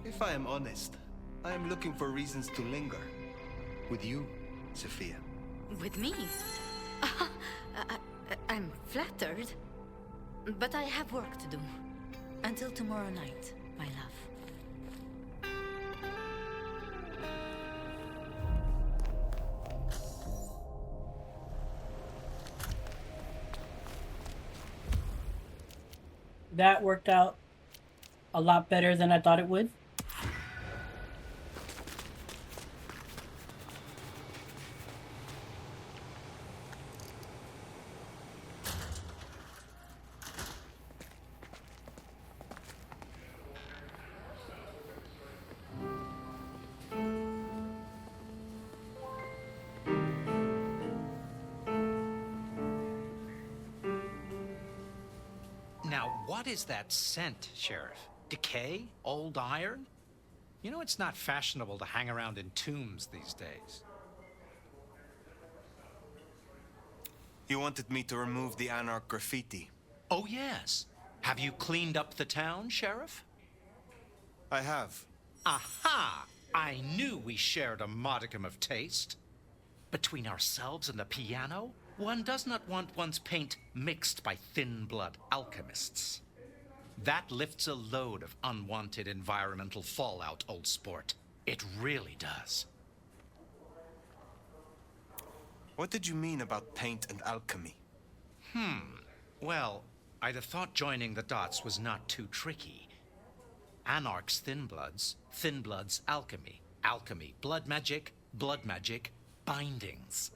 If I am honest, I am looking for reasons to linger. With you, Sophia. With me? I'm flattered. But I have work to do. Until tomorrow night, my love. That worked out a lot better than I thought it would. Now, what is that scent, Sheriff? Decay? Old iron? You know it's not fashionable to hang around in tombs these days. You wanted me to remove the Anarch graffiti. Oh, yes. Have you cleaned up the town, Sheriff? I have. Aha! I knew we shared a modicum of taste. Between ourselves and the piano, one does not want one's paint mixed by thin-blood alchemists. That lifts a load of unwanted environmental fallout, old sport. It really does. What did you mean about paint and alchemy? Well, I'd have thought joining the dots was not too tricky. Anarch's thin bloods alchemy. Alchemy, blood magic, bindings.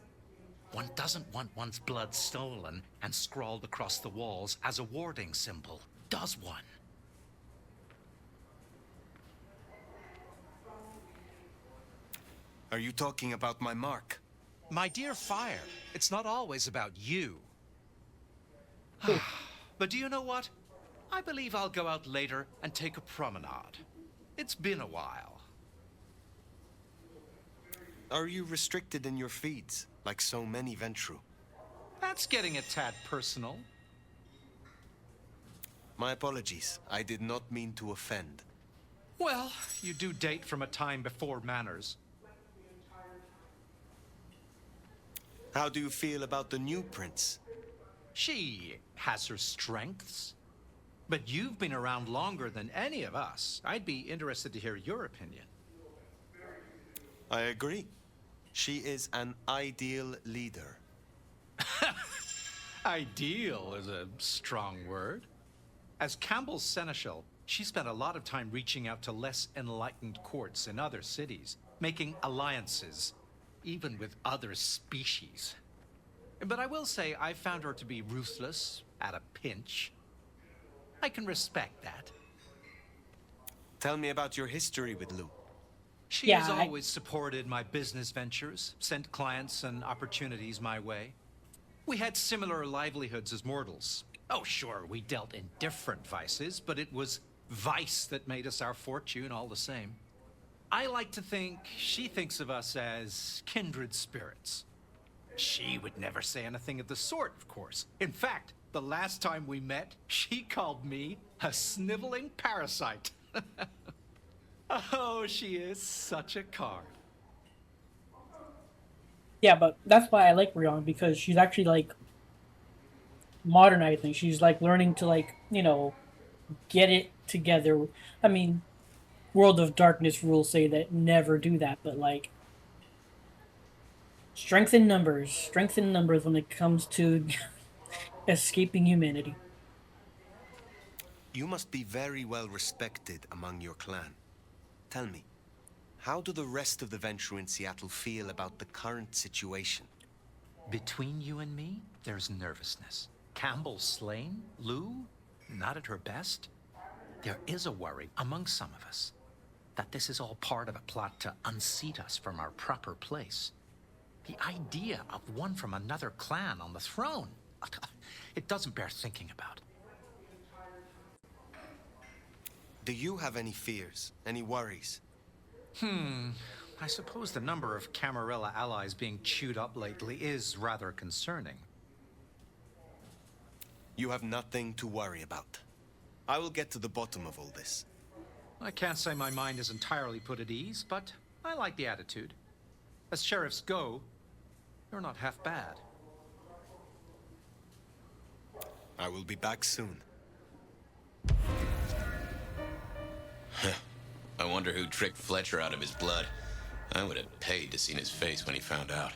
One doesn't want one's blood stolen and scrawled across the walls as a warding symbol, does one? Are you talking about my mark? My dear Fire, it's not always about you. But do you know what? I believe I'll go out later and take a promenade. It's been a while. Are you restricted in your feeds, like so many Ventru? That's getting a tad personal. My apologies. I did not mean to offend. Well, you do date from a time before manners. How do you feel about the new prince? She has her strengths. But you've been around longer than any of us. I'd be interested to hear your opinion. I agree. She is an ideal leader. Ideal is a strong word. As Campbell's seneschal, she spent a lot of time reaching out to less enlightened courts in other cities, making alliances, even with other species. But I will say I found her to be ruthless at a pinch. I can respect that. Tell me about your history with Lou. She has always supported my business ventures, sent clients and opportunities my way. We had similar livelihoods as mortals. Oh, sure, we dealt in different vices, but it was vice that made us our fortune all the same. I like to think she thinks of us as kindred spirits. She would never say anything of the sort, of course. In fact, the last time we met, she called me a sniveling parasite. Oh, she is such a card. Yeah, but that's why I like Rion, because she's actually, like, modernizing. She's, like, learning to, like, you know, get it together. I mean, World of Darkness rules say that never do that, but, like, strength in numbers when it comes to escaping humanity. You must be very well respected among your clan. Tell me, how do the rest of the Ventru in Seattle feel about the current situation? Between you and me, there's nervousness. Campbell slain? Lou not at her best? There is a worry among some of us that this is all part of a plot to unseat us from our proper place. The idea of one from another clan on the throne, it doesn't bear thinking about. Do you have any fears, any worries? I suppose the number of Camarilla allies being chewed up lately is rather concerning. You have nothing to worry about. I will get to the bottom of all this. I can't say my mind is entirely put at ease, but I like the attitude. As sheriffs go, you're not half bad. I will be back soon. I wonder who tricked Fletcher out of his blood. I would have paid to see his face when he found out.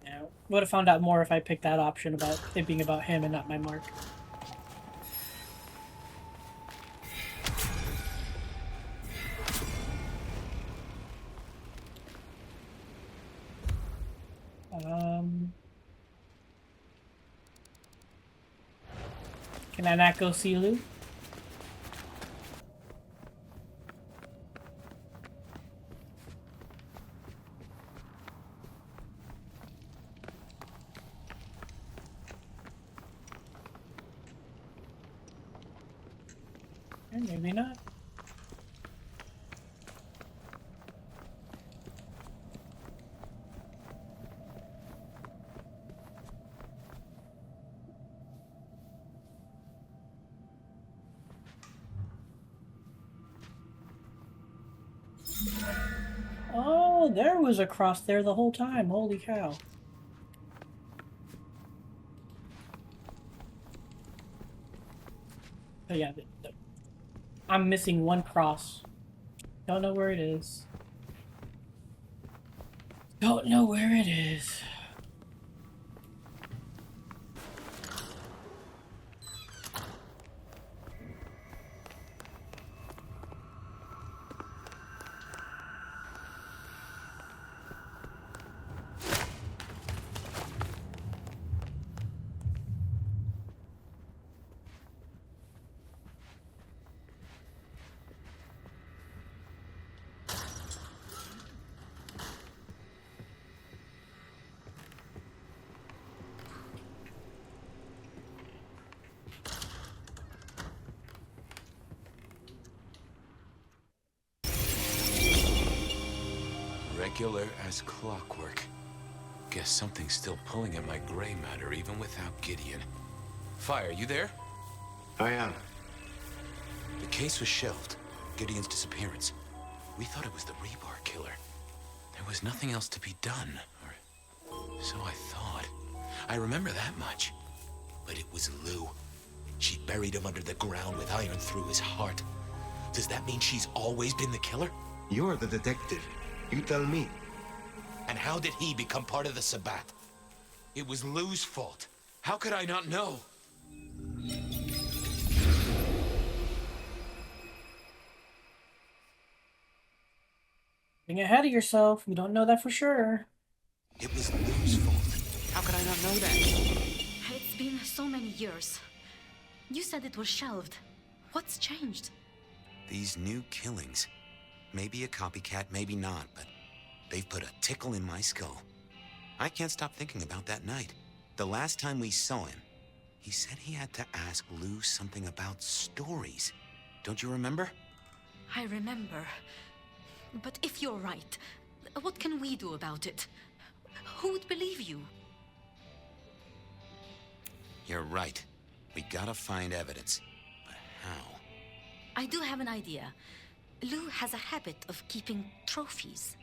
Yeah, would have found out more if I picked that option about it being about him and not my mark. Can I not go see Lou? Maybe not. Oh, there was a cross there the whole time. Holy cow. Oh yeah, I'm missing one cross. Don't know where it is. Don't know where it is. Regular as clockwork. Guess something's still pulling at my gray matter even without Gideon. Fire, you there? I am. The case was shelved. Gideon's disappearance. We thought it was the Rebar Killer. There was nothing else to be done, or so I thought. I remember that much. But it was Lou. She buried him under the ground with iron through his heart. Does that mean she's always been the killer? You're the detective. You tell me. And how did he become part of the Sabbath? It was Lou's fault. How could I not know? Getting ahead of yourself. You don't know that for sure. It was Lou's fault. How could I not know that? It's been so many years. You said it was shelved. What's changed? These new killings. Maybe a copycat, maybe not, but they've put a tickle in my skull. I can't stop thinking about that night. The last time we saw him, he said he had to ask Lou something about stories. Don't you remember? I remember. But if you're right, what can we do about it? Who would believe you? You're right. We gotta find evidence. But how? I do have an idea. Lou has a habit of keeping trophies.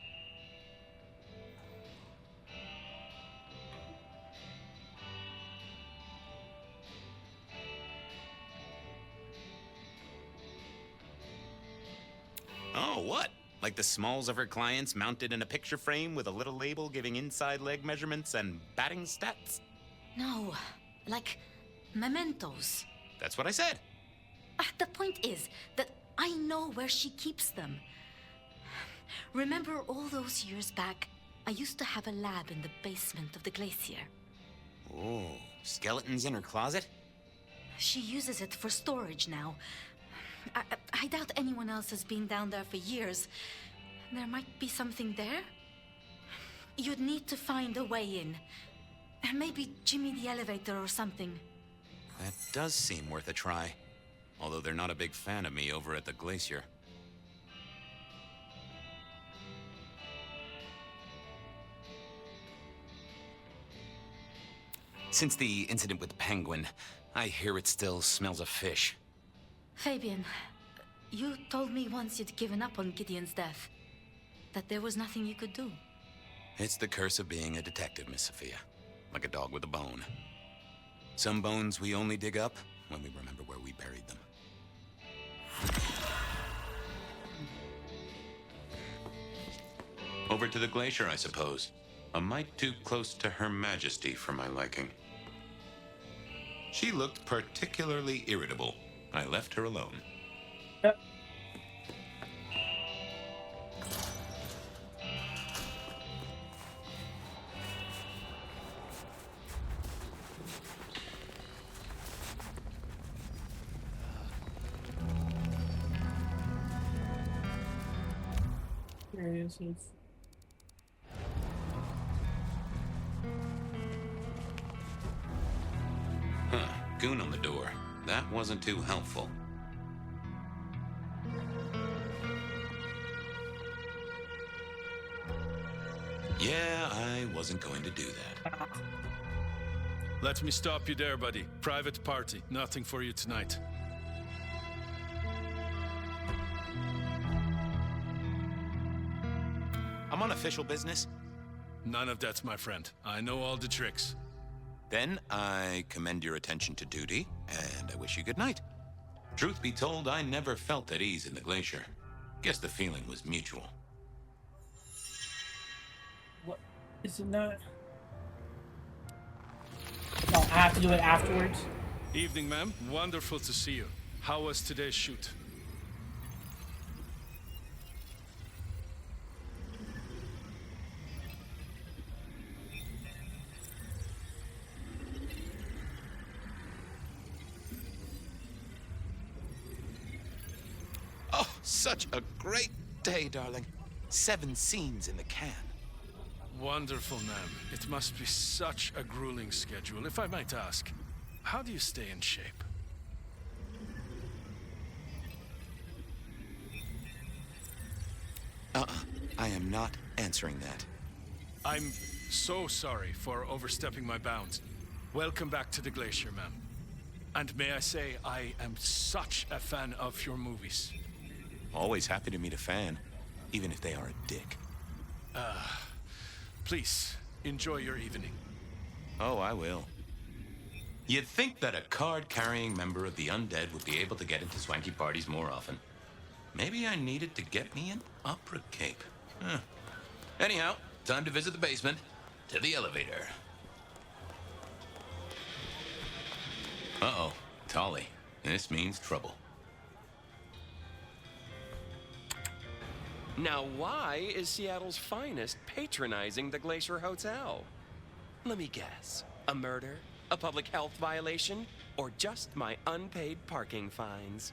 Oh, what? Like the smalls of her clients mounted in a picture frame with a little label giving inside leg measurements and batting stats? No, like mementos. That's what I said. The point is that I know where she keeps them. Remember all those years back, I used to have a lab in the basement of the glacier. Oh, skeletons in her closet? She uses it for storage now. I doubt anyone else has been down there for years. There might be something there. You'd need to find a way in. Maybe Jimmy the elevator or something. That does seem worth a try. Although they're not a big fan of me over at the glacier. Since the incident with the penguin, I hear it still smells of fish. Fabian, you told me once you'd given up on Gideon's death. That there was nothing you could do. It's the curse of being a detective, Miss Sophia. Like a dog with a bone. Some bones we only dig up when we remember where we buried them. Over to the glacier, I suppose. A mite too close to Her Majesty for my liking. She looked particularly irritable. I left her alone. Yep. expensive. Huh. Goon on the door. That wasn't too helpful. Yeah, I wasn't going to do that. Let me stop you there, buddy. Private party. Nothing for you tonight. I'm on official business. None of that, my friend. I know all the tricks. Then I commend your attention to duty, and I wish you good night. Truth be told, I never felt at ease in the glacier. Guess the feeling was mutual. What? Is it not? No, I have to do it afterwards. Evening, ma'am. Wonderful to see you. How was today's shoot? Oh, such a great day, darling. 7 scenes in the can. Wonderful, ma'am. It must be such a grueling schedule. If I might ask, how do you stay in shape? I am not answering that. I'm so sorry for overstepping my bounds. Welcome back to the glacier, ma'am. And may I say, I am such a fan of your movies. Always happy to meet a fan, even if they are a dick. Please, enjoy your evening. Oh, I will. You'd think that a card-carrying member of the undead would be able to get into swanky parties more often. Maybe I needed to get me an opera cape. Huh. Anyhow, time to visit the basement. To the elevator. Uh-oh, Tolly. This means trouble. Now, why is Seattle's finest patronizing the Glacier Hotel? Let me guess. A murder? A public health violation? Or just my unpaid parking fines?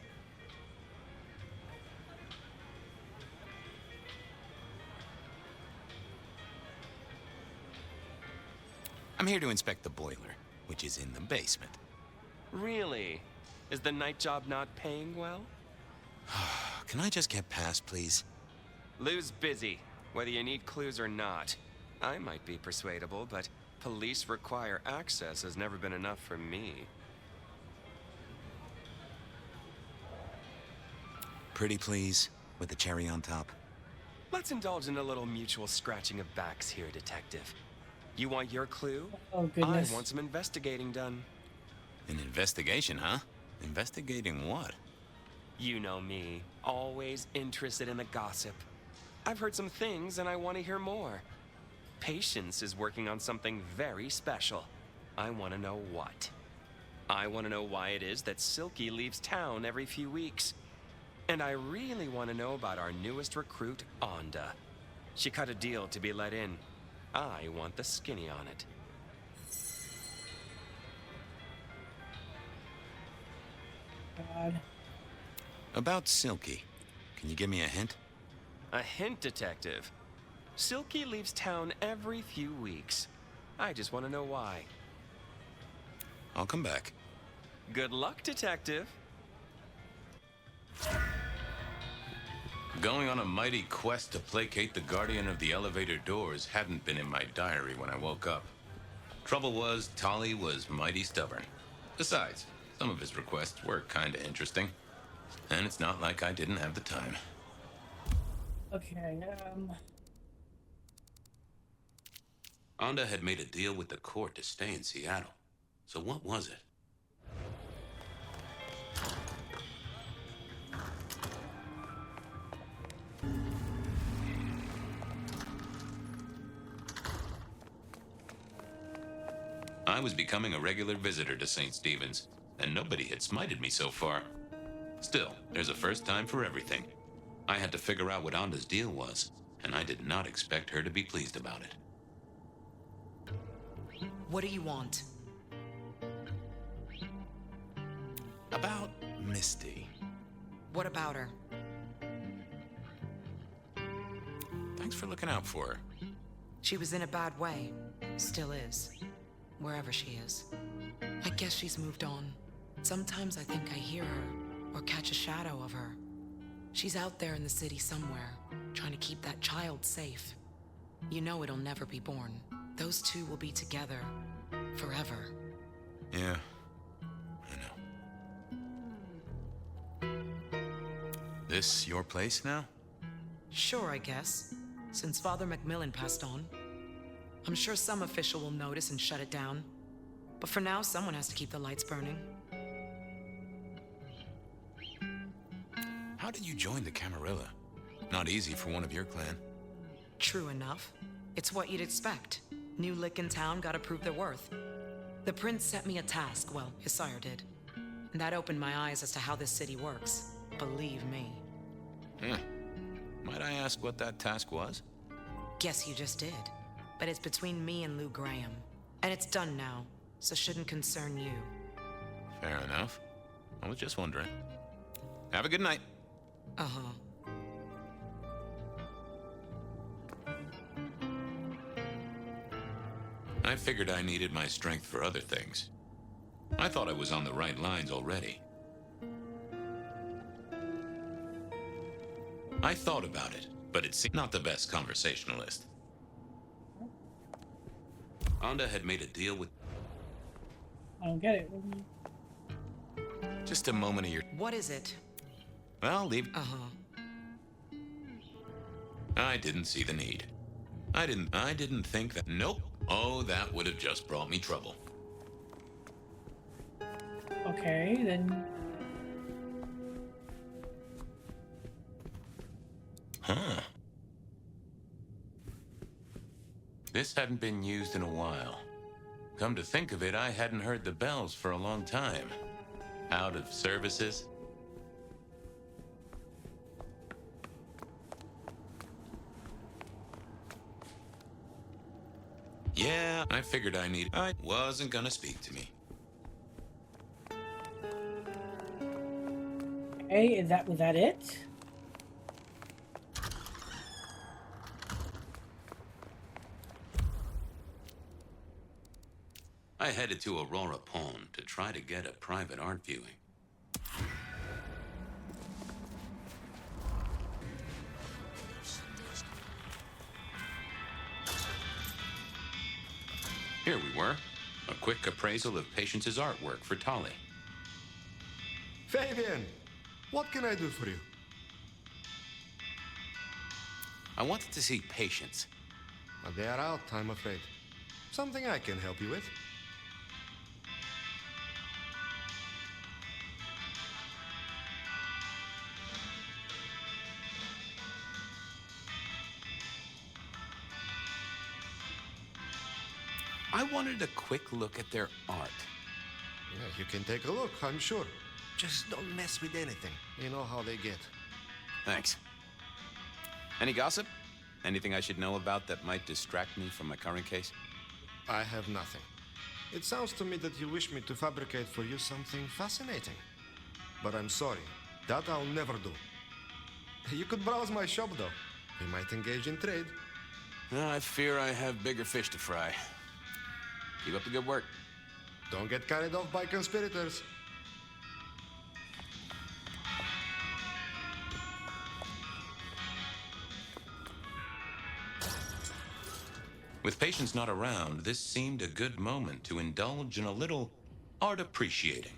I'm here to inspect the boiler, which is in the basement. Really? Is the night job not paying well? Can I just get past, please? Lou's busy, whether you need clues or not. I might be persuadable, but police require access has never been enough for me. Pretty please, with the cherry on top. Let's indulge in a little mutual scratching of backs here, Detective. You want your clue? Oh, goodness. I want some investigating done. An investigation, huh? Investigating what? You know me, always interested in the gossip. I've heard some things and I want to hear more. Patience is working on something very special. I want to know what. I want to know why it is that Silky leaves town every few weeks. And I really want to know about our newest recruit, Onda. She cut a deal to be let in. I want the skinny on it. God. About Silky. Can you give me a hint? A hint, Detective. Silky leaves town every few weeks. I just want to know why. I'll come back. Good luck, Detective. Going on a mighty quest to placate the guardian of the elevator doors hadn't been in my diary when I woke up. Trouble was, Tolly was mighty stubborn. Besides, some of his requests were kinda interesting. And it's not like I didn't have the time. Okay, Onda had made a deal with the court to stay in Seattle. So what was it? I was becoming a regular visitor to St. Stephen's, and nobody had smited me so far. Still, there's a first time for everything. I had to figure out what Onda's deal was, and I did not expect her to be pleased about it. What do you want? About Misty. What about her? Thanks for looking out for her. She was in a bad way. Still is. Wherever she is. I guess she's moved on. Sometimes I think I hear her, or catch a shadow of her. She's out there in the city somewhere, trying to keep that child safe. You know it'll never be born. Those two will be together. Forever. Yeah. I know. This your place now? Sure, I guess. Since Father Macmillan passed on. I'm sure some official will notice and shut it down. But for now, someone has to keep the lights burning. How did you join the Camarilla? Not easy for one of your clan. True enough. It's what you'd expect. New lick in town gotta prove their worth. The prince set me a task, well, his sire did. And that opened my eyes as to how this city works. Believe me. Might I ask what that task was? Guess you just did. But it's between me and Lou Graham. And it's done now, so shouldn't concern you. Fair enough. I was just wondering. Have a good night. Uh-huh. I figured I needed my strength for other things. I thought I was on the right lines already. I thought about it, but it seemed not the best conversationalist. Onda had made a deal with... I don't get it. Just a moment of your... What is it? Well, leave... Uh-huh. I didn't see the need. I didn't think that... Nope. Oh, that would have just brought me trouble. Okay, then... Huh. This hadn't been used in a while. Come to think of it, I hadn't heard the bells for a long time. Out of services. Yeah, I figured I wasn't gonna speak to me. Okay, was that it? I headed to Aurora Pond to try to get a private art viewing. Here we were. A quick appraisal of Patience's artwork for Tolly. Fabian, what can I do for you? I wanted to see Patience. They are out, I'm afraid. Something I can help you with. I wanted a quick look at their art. Yeah, you can take a look, I'm sure. Just don't mess with anything. You know how they get. Thanks. Any gossip? Anything I should know about that might distract me from my current case? I have nothing. It sounds to me that you wish me to fabricate for you something fascinating. But I'm sorry, that I'll never do. You could browse my shop, though. We might engage in trade. I fear I have bigger fish to fry. Keep up the good work. Don't get carried off by conspirators. With Patience not around, this seemed a good moment to indulge in a little art appreciating.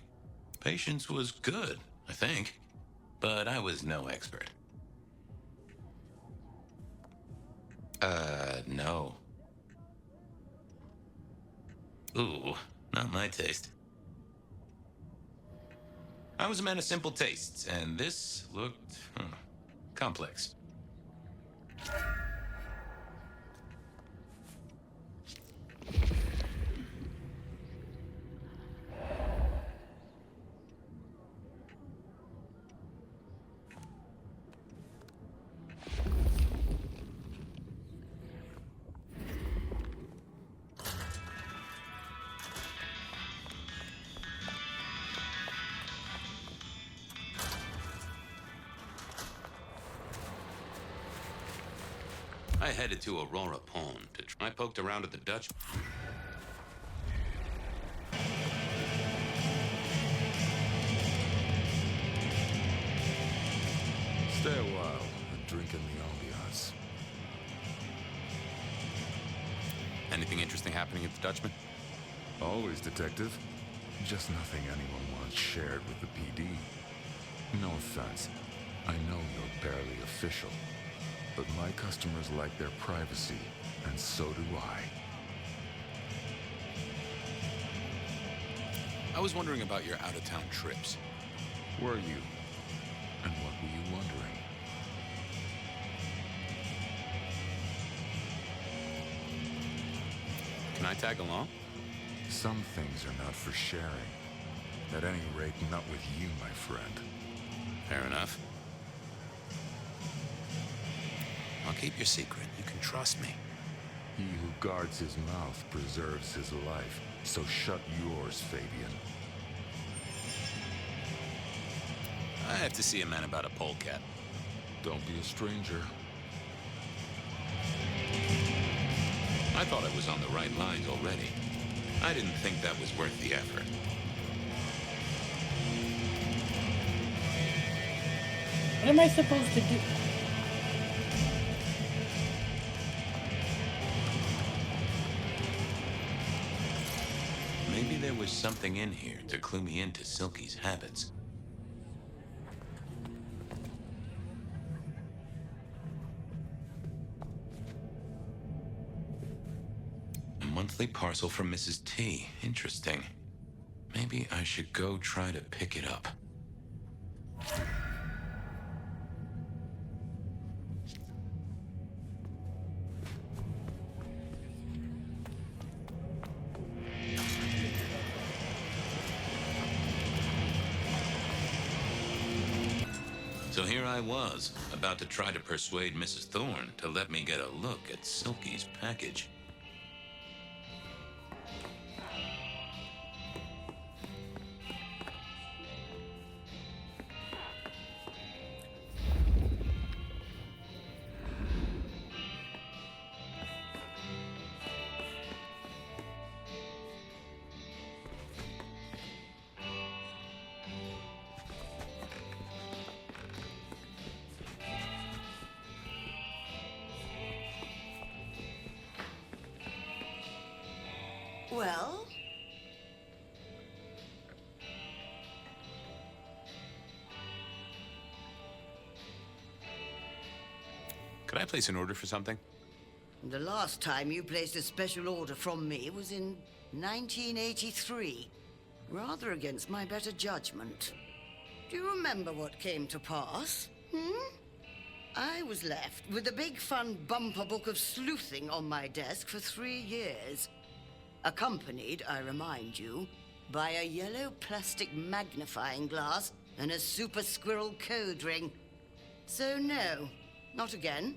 Patience was good, I think, but I was no expert. No. Ooh, not my taste. I was a man of simple tastes, and this looked complex. I headed to Aurora Pond to try. I poked around at the Dutch. Stay a while and drink in the ambiance. Anything interesting happening at the Dutchman? Always, Detective. Just nothing anyone wants shared with the PD. No offense. I know you're barely official. But my customers like their privacy, and so do I. I was wondering about your out-of-town trips. Were you? And what were you wondering? Can I tag along? Some things are not for sharing. At any rate, not with you, my friend. Fair enough. I'll keep your secret. You can trust me. He who guards his mouth preserves his life. So shut yours, Fabian. I have to see a man about a polecat. Don't be a stranger. I thought I was on the right lines already. I didn't think that was worth the effort. What am I supposed to do? Maybe there was something in here to clue me into Silky's habits. A monthly parcel from Mrs. T. Interesting. Maybe I should go try to pick it up. So here I was, about to try to persuade Mrs. Thorne to let me get a look at Silky's package. Well? Could I place an order for something? The last time you placed a special order from me was in 1983. Rather against my better judgment. Do you remember what came to pass? I was left with a big fun bumper book of sleuthing on my desk for 3 years. Accompanied, I remind you, by a yellow plastic magnifying glass and a super squirrel code ring. So no, not again.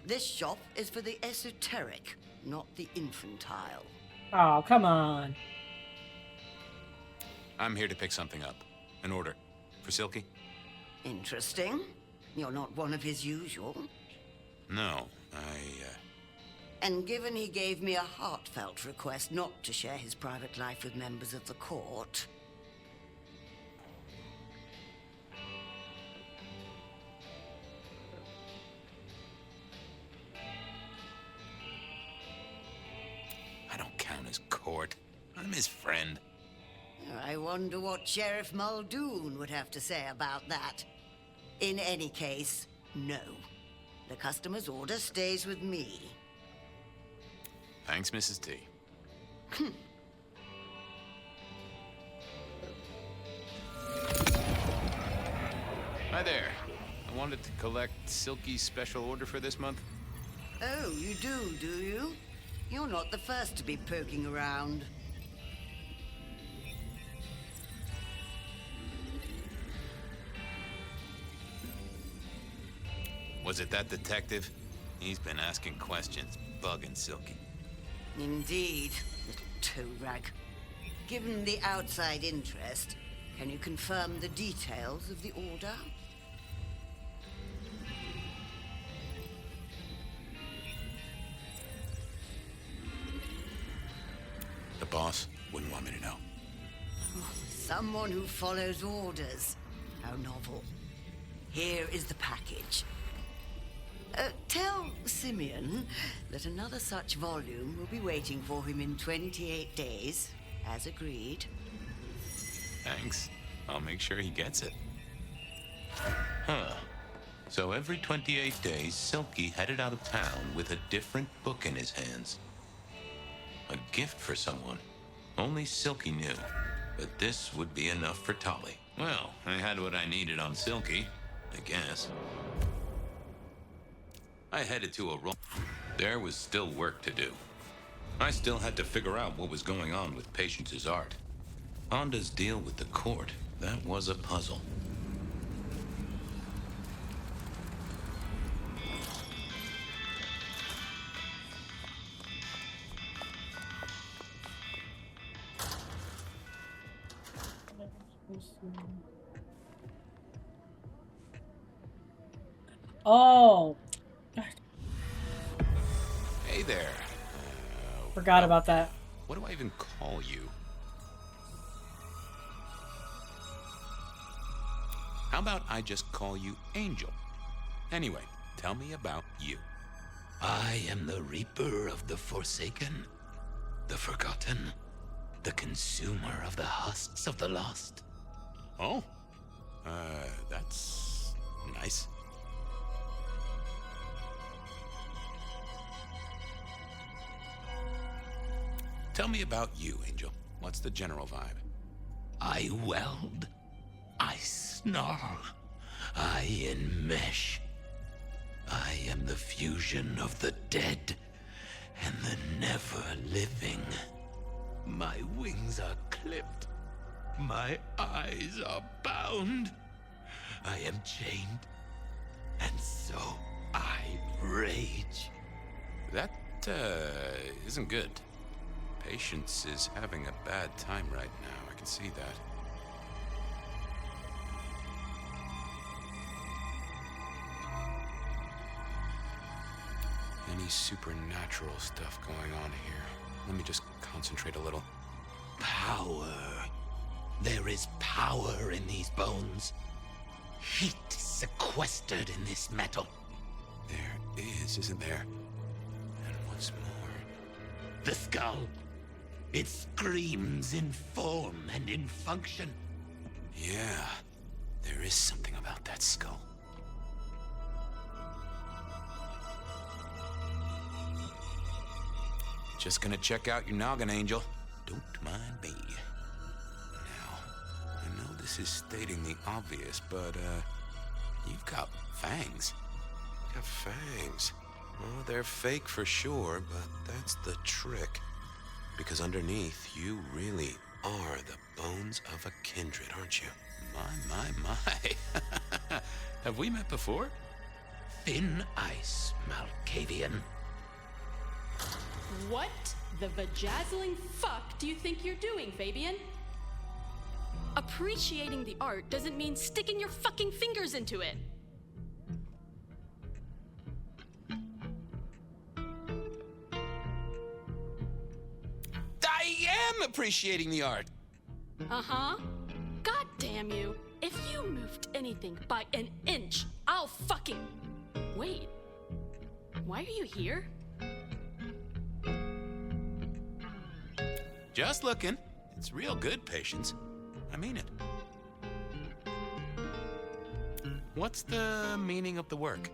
This shop is for the esoteric, not the infantile. Oh, come on. I'm here to pick something up. An order. For Silky? Interesting. You're not one of his usual. No, And given he gave me a heartfelt request not to share his private life with members of the court... I don't count as court. I'm his friend. I wonder what Sheriff Muldoon would have to say about that. In any case, no. The customer's order stays with me. Thanks, Mrs. T. Hi there. I wanted to collect Silky's special order for this month. Oh, you do you? You're not the first to be poking around. Was it that detective? He's been asking questions, bugging Silky. Indeed, little toe rag. Given the outside interest, can you confirm the details of the order? boss wouldn't want me to know. Someone who follows orders. How novel. Here is the package. Tell Simeon that another such volume will be waiting for him in 28 days, as agreed. Thanks. I'll make sure he gets it. Huh. So every 28 days, Silky headed out of town with a different book in his hands. A gift for someone. Only Silky knew. But this would be enough for Tolly. Well, I had what I needed on Silky, I guess. I headed to a room. There was still work to do. I still had to figure out what was going on with Patience's art. Honda's deal with the court, that was a puzzle. Oh. Hey there. Forgot about that. What do I even call you? How about I just call you Angel? Anyway, tell me about you. I am the Reaper of the Forsaken, the Forgotten, the consumer of the husks of the lost. Oh? That's nice. Tell me about you, Angel. What's the general vibe? I weld. I snarl. I enmesh. I am the fusion of the dead and the never-living. My wings are clipped. My eyes are bound. I am chained. And so I rage. That, isn't good. Patience is having a bad time right now. I can see that. Any supernatural stuff going on here? Let me just concentrate a little. Power. There is power in these bones. Heat sequestered in this metal. There is, isn't there? And what's more? The skull. It screams in form and in function. Yeah, there is something about that skull. Just gonna check out your noggin, Angel. Don't mind me. Now, I know this is stating the obvious, but, you've got fangs. Got fangs? Well, they're fake for sure, but that's the trick. Because underneath, you really are the bones of a kindred, aren't you? My. Have we met before? Thin ice, Malkavian. What the vajazzling fuck do you think you're doing, Fabian? Appreciating the art doesn't mean sticking your fucking fingers into it. I am appreciating the art. Uh-huh. God damn you. If you moved anything by an inch, I'll fucking... Wait. Why are you here? Just looking. It's real good, Patience. I mean it. What's the meaning of the work?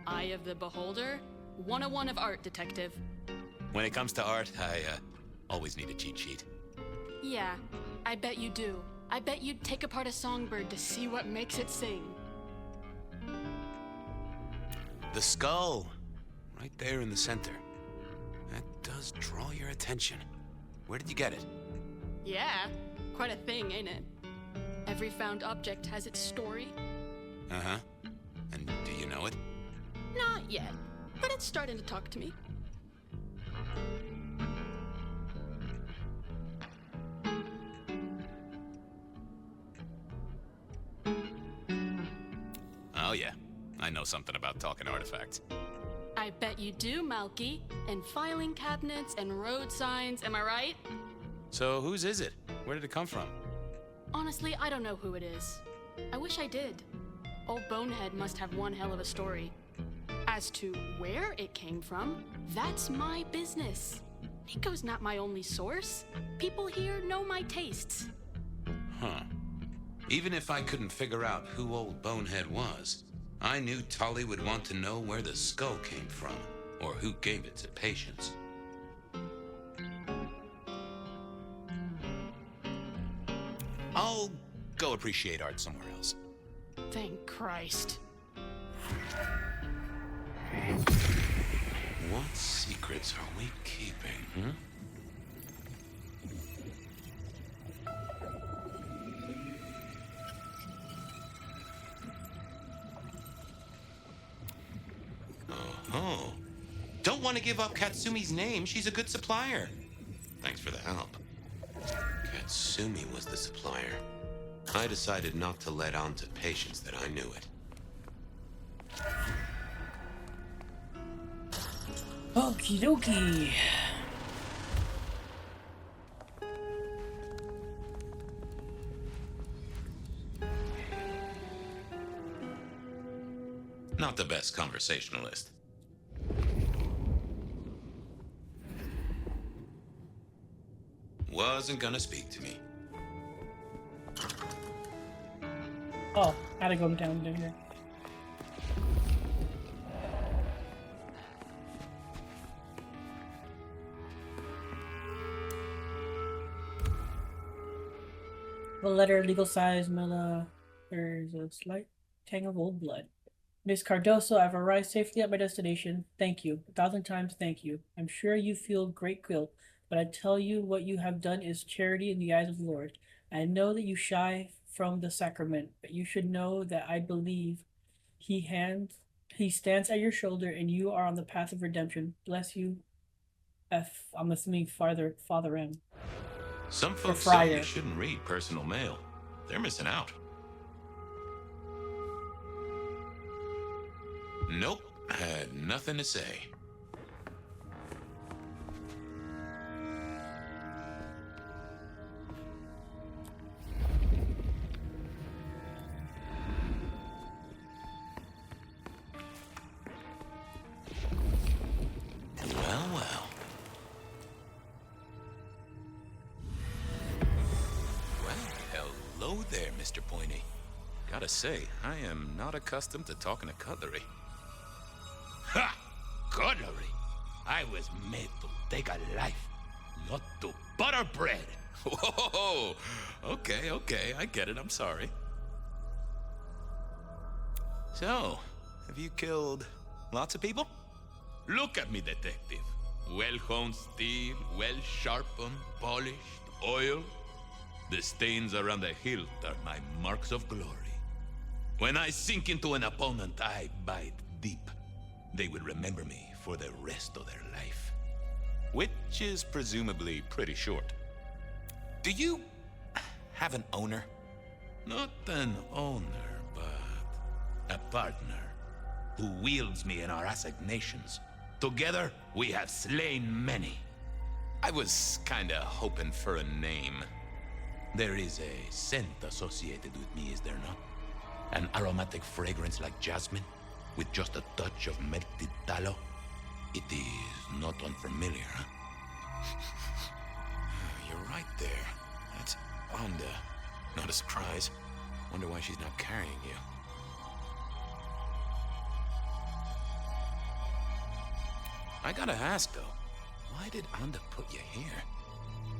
Eye of the Beholder? 101 of art, detective. When it comes to art, I always need a cheat sheet. Yeah, I bet you do. I bet you'd take apart a songbird to see what makes it sing. The skull. Right there in the center. That does draw your attention. Where did you get it? Yeah, quite a thing, ain't it? Every found object has its story. Uh-huh. And do you know it? Not yet, but it's starting to talk to me. Oh yeah, I know something about talking artifacts. I bet you do, Malky. And filing cabinets and road signs, am I right? So whose is it? Where did it come from? Honestly, I don't know who it is. I wish I did. Old Bonehead must have one hell of a story. As to where it came from, that's my business. Nico's not my only source. People here know my tastes. Huh. Even if I couldn't figure out who old Bonehead was, I knew Tully would want to know where the skull came from, or who gave it to Patience. I'll go appreciate art somewhere else. Thank Christ. What secrets are we keeping, huh? Oh. Don't want to give up Katsumi's name. She's a good supplier. Thanks for the help. Katsumi was the supplier. I decided not to let on to Patience that I knew it. Okie dokie. Not the best conversationalist. Wasn't gonna speak to me. Oh, had to go down here. The letter, legal size, Mila. There's a slight tang of old blood. Miss Cardoso, I've arrived safely at my destination. Thank you. 1,000 times thank you. I'm sure you feel great guilt, but I tell you what you have done is charity in the eyes of the Lord. I know that you shy from the sacrament, but you should know that I believe he stands at your shoulder and you are on the path of redemption. Bless you, I'm assuming Father M. Some folks say you shouldn't read personal mail. They're missing out. Nope, had nothing to say. Well. Well, hello there, Mr. Pointy. Gotta say, I am not accustomed to talking to cutlery. Ha! Cutlery! I was made to take a life, not to butter bread. Whoa! Okay, I get it, I'm sorry. So, have you killed lots of people? Look at me, detective. Well-honed steel, well-sharpened, polished, oil. The stains around the hilt are my marks of glory. When I sink into an opponent, I bite deep. They will remember me for the rest of their life. Which is presumably pretty short. Do you have an owner? Not an owner, but a partner who wields me in our assignations. Together, we have slain many. I was kinda hoping for a name. There is a scent associated with me, is there not? An aromatic fragrance like jasmine, with just a touch of melted tallow. It is not unfamiliar, huh? You're right there. That's Onda. Not a surprise. Wonder why she's not carrying you. I gotta ask, though, why did Onda put you here?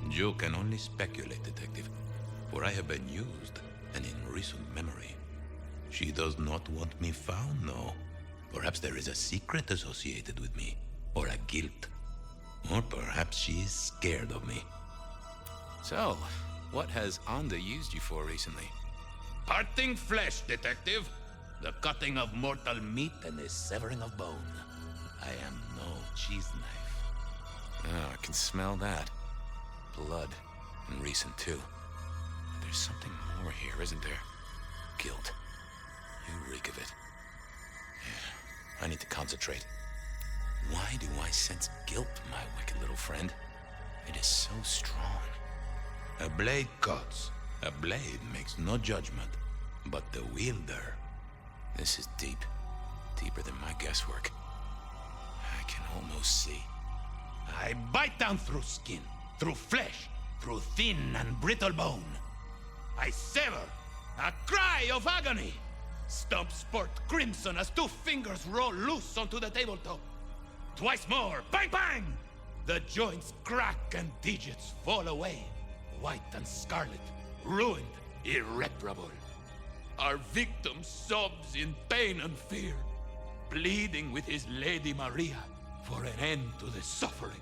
You can only speculate, detective, for I have been used, and in recent memory. She does not want me found, no. Perhaps there is a secret associated with me, or a guilt. Or perhaps she is scared of me. So, what has Onda used you for recently? Parting flesh, detective. The cutting of mortal meat and the severing of bone. I am no cheese knife. Oh, I can smell that. Blood. And recent, too. But there's something more here, isn't there? Guilt. You reek of it. Yeah, I need to concentrate. Why do I sense guilt, my wicked little friend? It is so strong. blade cuts. A blade makes no judgment, but the wielder. This is deep. Deeper than my guesswork. I can almost see. I bite down through skin, through flesh, through thin and brittle bone. I sever, a cry of agony. Stumps spurt crimson as 2 fingers roll loose onto the tabletop. Twice more, bang bang! The joints crack and digits fall away. White and scarlet, ruined, irreparable. Our victim sobs in pain and fear, pleading with his Lady Maria for an end to the suffering.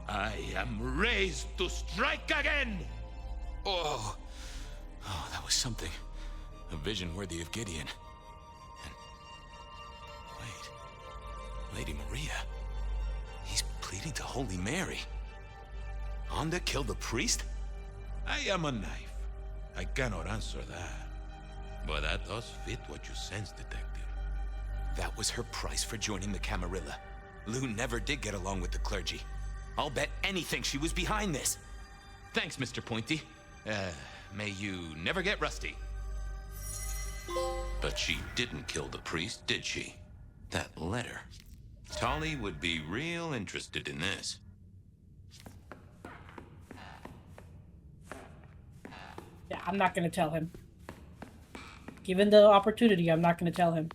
I am raised to strike again! Oh, that was something. A vision worthy of Gideon. And... wait. Lady Maria. He's pleading to Holy Mary. Onda killed the priest? I am a knife. I cannot answer that. But that does fit what you sense, Detective. That was her price for joining the Camarilla. Lou never did get along with the clergy. I'll bet anything she was behind this. Thanks, Mr. Pointy. May you never get rusty. But she didn't kill the priest, did she? That letter. Tolly would be real interested in this. Yeah, I'm not gonna tell him. Given the opportunity, I'm not gonna tell him.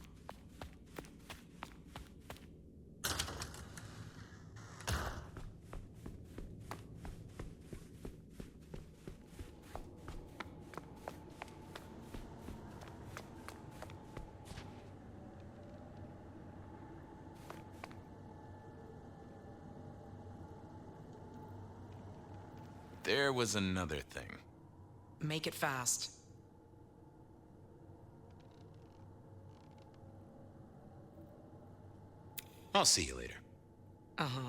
There was another thing. Make it fast. I'll see you later. Uh-huh.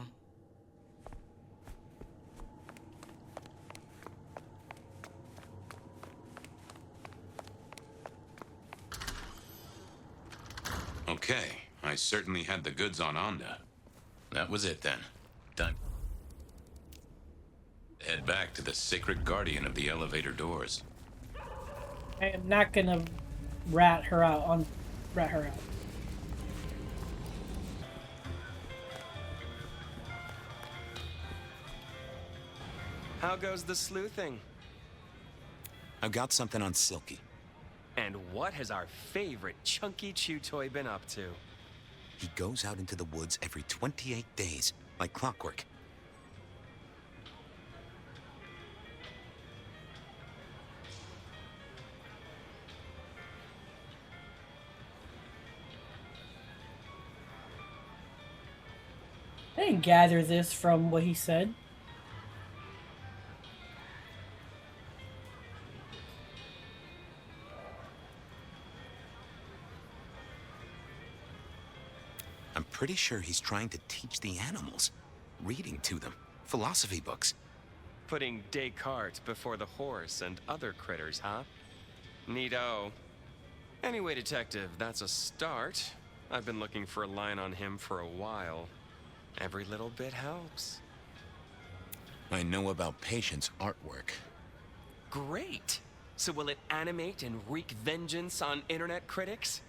Okay, I certainly had the goods on Onda. That was it then. Done. Head back to the sacred guardian of the elevator doors. I am not gonna rat her out. How goes the sleuthing? I've got something on Silky. And what has our favorite chunky chew toy been up to? He goes out into the woods every 28 days, like clockwork. I didn't gather this from what he said. I'm pretty sure he's trying to teach the animals. Reading to them. Philosophy books. Putting Descartes before the horse and other critters, huh? Neato. Anyway, Detective, that's a start. I've been looking for a line on him for a while. Every little bit helps. I know about Patience artwork. Great! So will it animate and wreak vengeance on internet critics?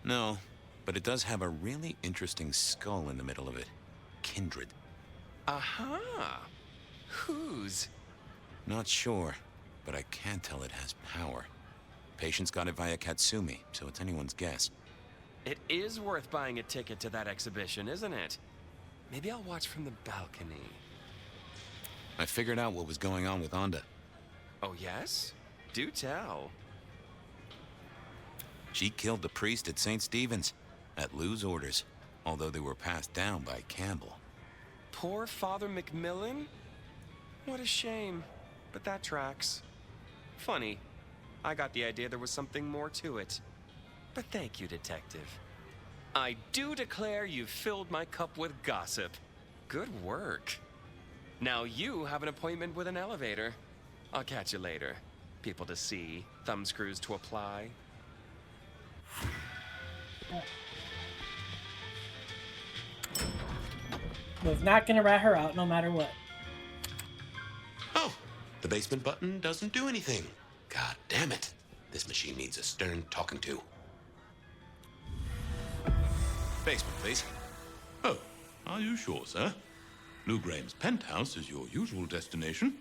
No, but it does have a really interesting skull in the middle of it. Kindred. Aha! Whose? Not sure, but I can tell it has power. Patience got it via Katsumi, so it's anyone's guess. It is worth buying a ticket to that exhibition, isn't it? Maybe I'll watch from the balcony. I figured out what was going on with Onda. Oh, yes? Do tell. She killed the priest at St. Stephen's, at Lou's orders, although they were passed down by Campbell. Poor Father Macmillan? What a shame, but that tracks. Funny, I got the idea there was something more to it. But thank you, Detective. I do declare you've filled my cup with gossip. Good work. Now you have an appointment with an elevator. I'll catch you later. People to see, thumbscrews to apply. Was not gonna rat her out no matter what. Oh, The basement button doesn't do anything. God damn it. This machine needs a stern talking to. Basement, please. Oh, are you sure, sir? Lou Graham's penthouse is your usual destination.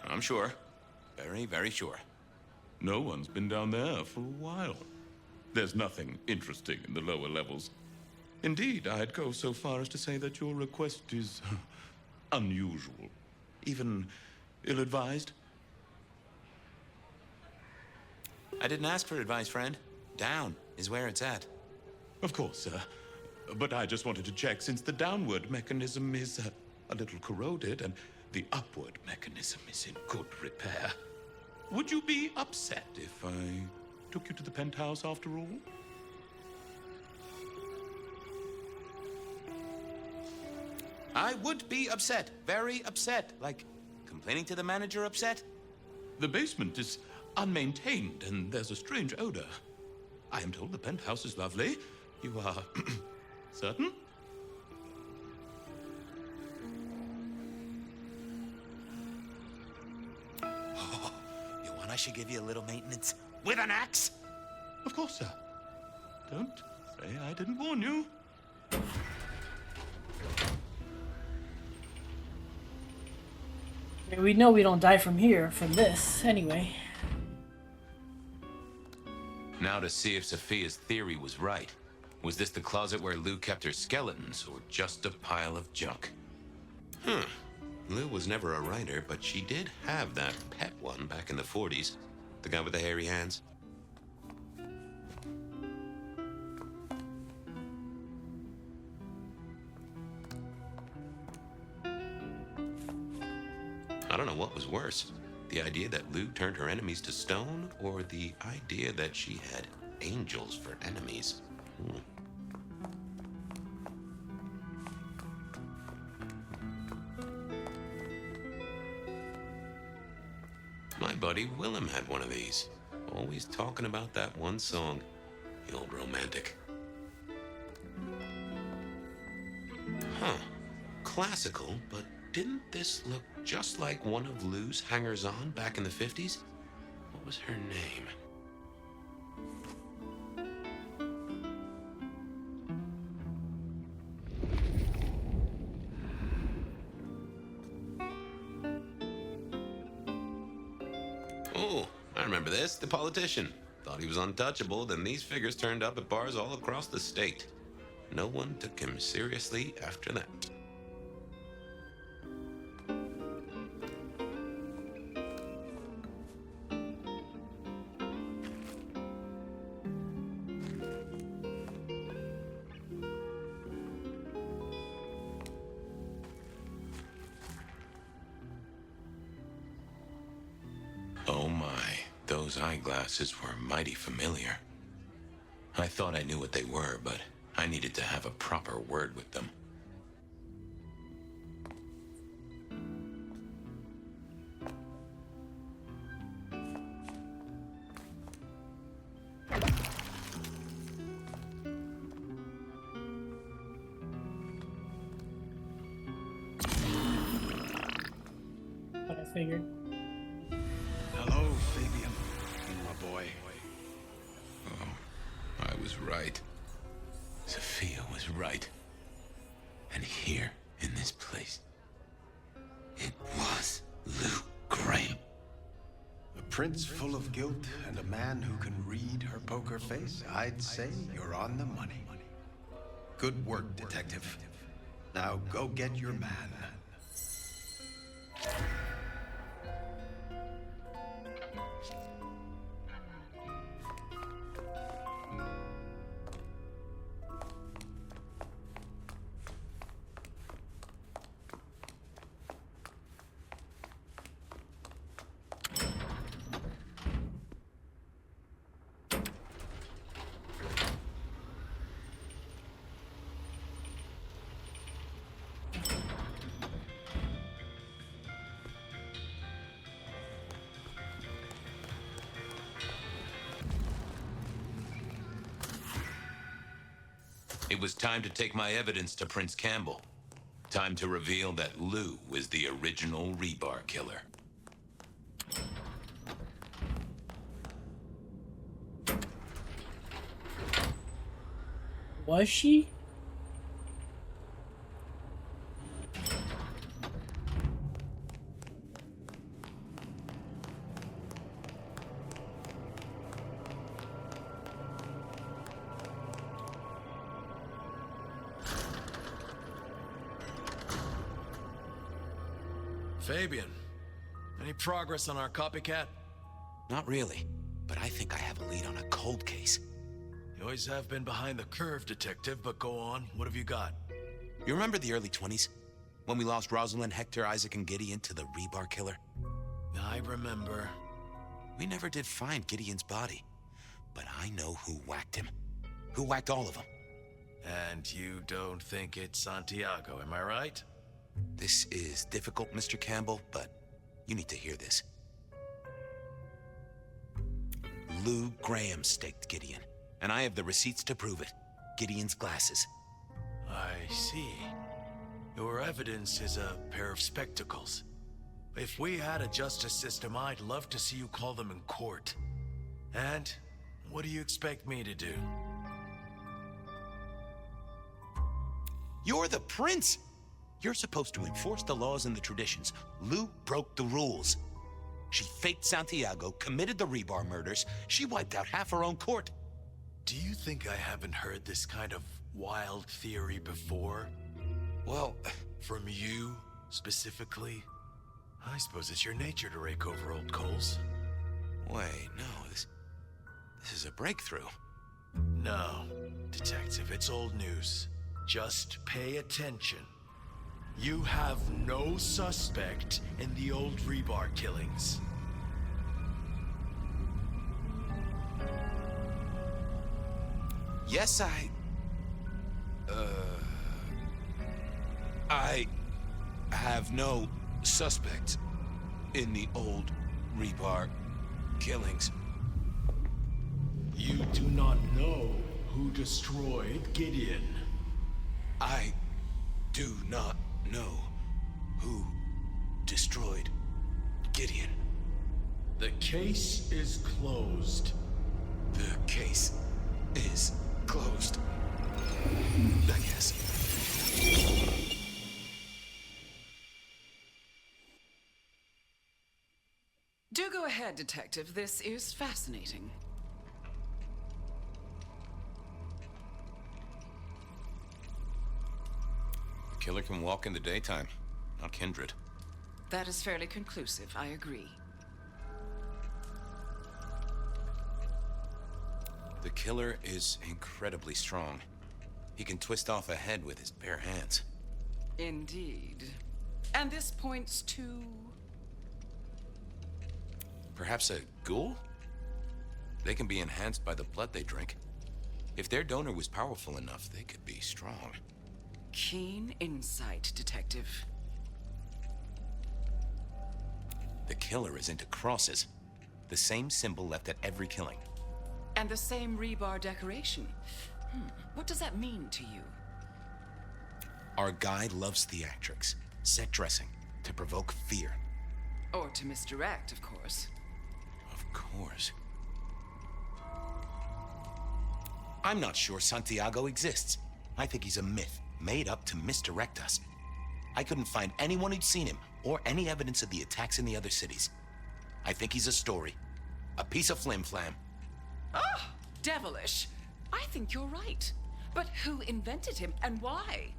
I'm sure. Very, very sure. No one's been down there for a while. There's nothing interesting in the lower levels. Indeed, I'd go so far as to say that your request is unusual, even ill-advised. I didn't ask for advice, friend. Down is where it's at. Of course, sir. But I just wanted to check since the downward mechanism is a little corroded and the upward mechanism is in good repair. Would you be upset if I took you to the penthouse after all? I would be upset. Very upset. Like, complaining to the manager upset? The basement is unmaintained and there's a strange odor. I am told the penthouse is lovely. You are certain? Oh, you want I should give you a little maintenance? With an axe? Of course, sir. Don't say I didn't warn you. We know we don't die from here, from this, anyway. Now to see if Sophia's theory was right. Was this the closet where Lou kept her skeletons, or just a pile of junk? Lou was never a writer, but she did have that pet one back in the 40s. The guy with the hairy hands. I don't know what was worse. The idea that Lou turned her enemies to stone, or the idea that she had angels for enemies. My buddy Willem had one of these. Always talking about that one song. The old romantic. Huh. Classical, but didn't this look just like one of Lou's hangers-on back in the 50s? What was her name? Oh, I remember this. The politician. Thought he was untouchable, then these figures turned up at bars all across the state. No one took him seriously after that. Oh my, those eyeglasses were mighty familiar. I thought I knew what they were, but I needed to have a proper word with them. What I figured. Hello, Fabian, my boy. Oh, I was right. Sophia was right. And here, in this place, it was Lou Graham. A prince full of guilt and a man who can read her poker face. I'd say you're on the money. Good work, detective. Now go get your man. It was time to take my evidence to Prince Campbell. Time to reveal that Lou was the original Rebar Killer. Was she? Fabian, any progress on our copycat? Not really, but I think I have a lead on a cold case. You always have been behind the curve, Detective, but go on. What have you got? You remember the early 20s? When we lost Rosalind, Hector, Isaac, and Gideon to the Rebar Killer? I remember. We never did find Gideon's body, but I know who whacked him. Who whacked all of them. And you don't think it's Santiago, am I right? This is difficult, Mr. Campbell, but you need to hear this. Lou Graham staked Gideon, and I have the receipts to prove it. Gideon's glasses. I see. Your evidence is a pair of spectacles. If we had a justice system, I'd love to see you call them in court. And what do you expect me to do? You're the prince! You're supposed to enforce the laws and the traditions. Lou broke the rules. She faked Santiago, committed the Rebar murders. She wiped out half her own court. Do you think I haven't heard this kind of wild theory before? Well, from you, specifically? I suppose it's your nature to rake over old coals. Wait, no, this is a breakthrough. No, Detective, it's old news. Just pay attention. You have no suspect in the old Rebar killings. Yes, I have no suspect in the old Rebar killings. You do not know who destroyed Gideon. I do not know who destroyed Gideon. The case is closed. The case is closed. I guess. Do go ahead, Detective. This is fascinating. The killer can walk in the daytime, not Kindred. That is fairly conclusive, I agree. The killer is incredibly strong. He can twist off a head with his bare hands. Indeed. And this points to... Perhaps a ghoul? They can be enhanced by the blood they drink. If their donor was powerful enough, they could be strong. Keen insight, Detective. The killer is into crosses. The same symbol left at every killing. And the same rebar decoration. What does that mean to you? Our guy loves theatrics, set dressing, to provoke fear. Or to misdirect, of course. Of course. I'm not sure Santiago exists. I think he's a myth, made up to misdirect us. I couldn't find anyone who'd seen him, or any evidence of the attacks in the other cities. I think he's a story. A piece of flim-flam. Oh, devilish. I think you're right. But who invented him, and why?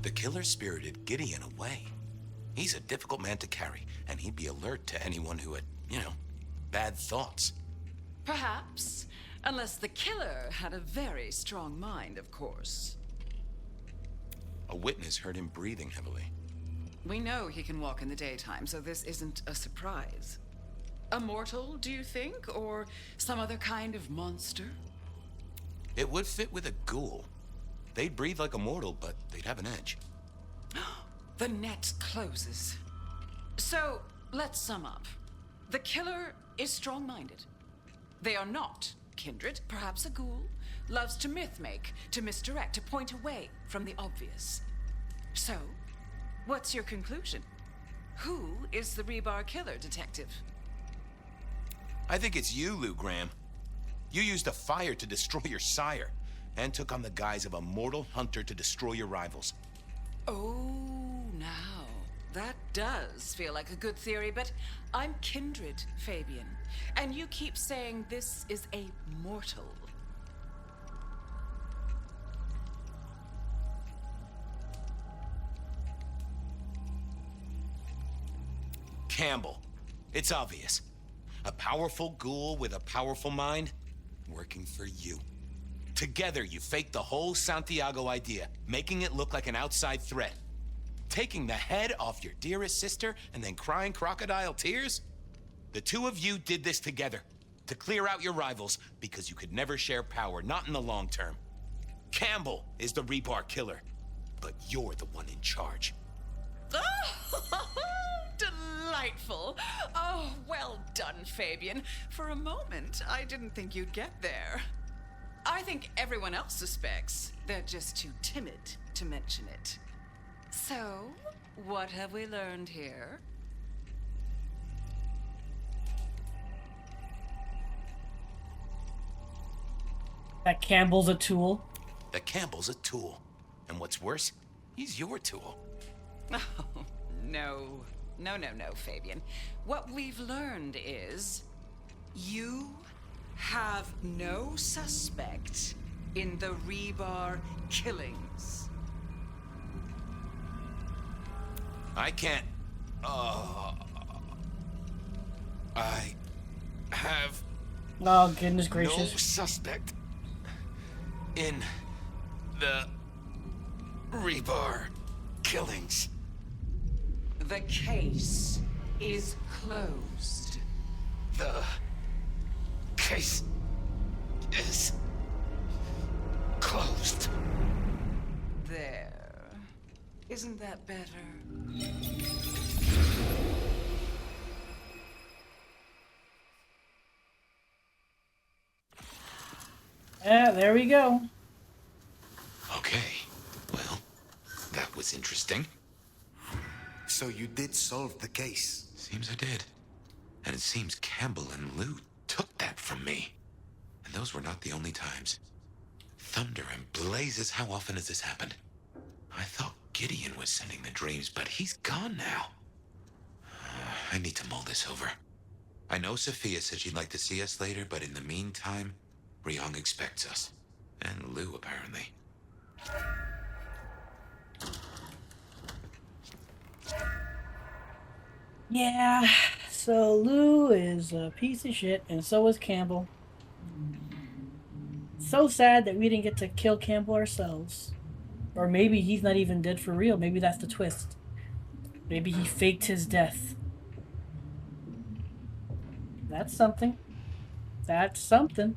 The killer spirited Gideon away. He's a difficult man to carry, and he'd be alert to anyone who had, bad thoughts. Perhaps. Unless the killer had a very strong mind, of course. A witness heard him breathing heavily. We know he can walk in the daytime, so this isn't a surprise. A mortal, do you think? Or some other kind of monster? It would fit with a ghoul. They'd breathe like a mortal, but they'd have an edge. The net closes. So, let's sum up. The killer is strong-minded. They are not kindred, perhaps a ghoul, loves to myth-make, to misdirect, to point away from the obvious. So, what's your conclusion? Who is the Rebar Killer, Detective? I think it's you, Lou Graham. You used a fire to destroy your sire, and took on the guise of a mortal hunter to destroy your rivals. Oh, now, that does feel like a good theory, but I'm kindred, Fabian. And you keep saying this is a mortal. Campbell. It's obvious. A powerful ghoul with a powerful mind, working for you. Together, you faked the whole Santiago idea, making it look like an outside threat. Taking the head off your dearest sister and then crying crocodile tears? The two of you did this together, to clear out your rivals, because you could never share power, not in the long term. Campbell is the Rebar Killer, but you're the one in charge. Oh, delightful. Oh, well done, Fabian. For a moment, I didn't think you'd get there. I think everyone else suspects. They're just too timid to mention it. So, what have we learned here? That Campbell's a tool. That Campbell's a tool. And what's worse, he's your tool. Oh, no. No, Fabian. What we've learned is you have no suspect in the Rebar killings. I can't... I have... Oh, goodness gracious. No suspect in the Rebar killings. The case is closed. The case is closed. There. Isn't that better? Yeah, there we go. Okay. Well, that was interesting. So you did solve the case? Seems I did. And it seems Campbell and Lou took that from me. And those were not the only times. Thunder and blazes, how often has this happened? I thought Gideon was sending the dreams, but he's gone now. I need to mull this over. I know Sophia said she'd like to see us later, but in the meantime, Ryong expects us. And Lou, apparently. Yeah, so Lou is a piece of shit, and so is Campbell. So sad that we didn't get to kill Campbell ourselves. Or maybe he's not even dead for real. Maybe that's the twist. Maybe he faked his death. That's something. That's something.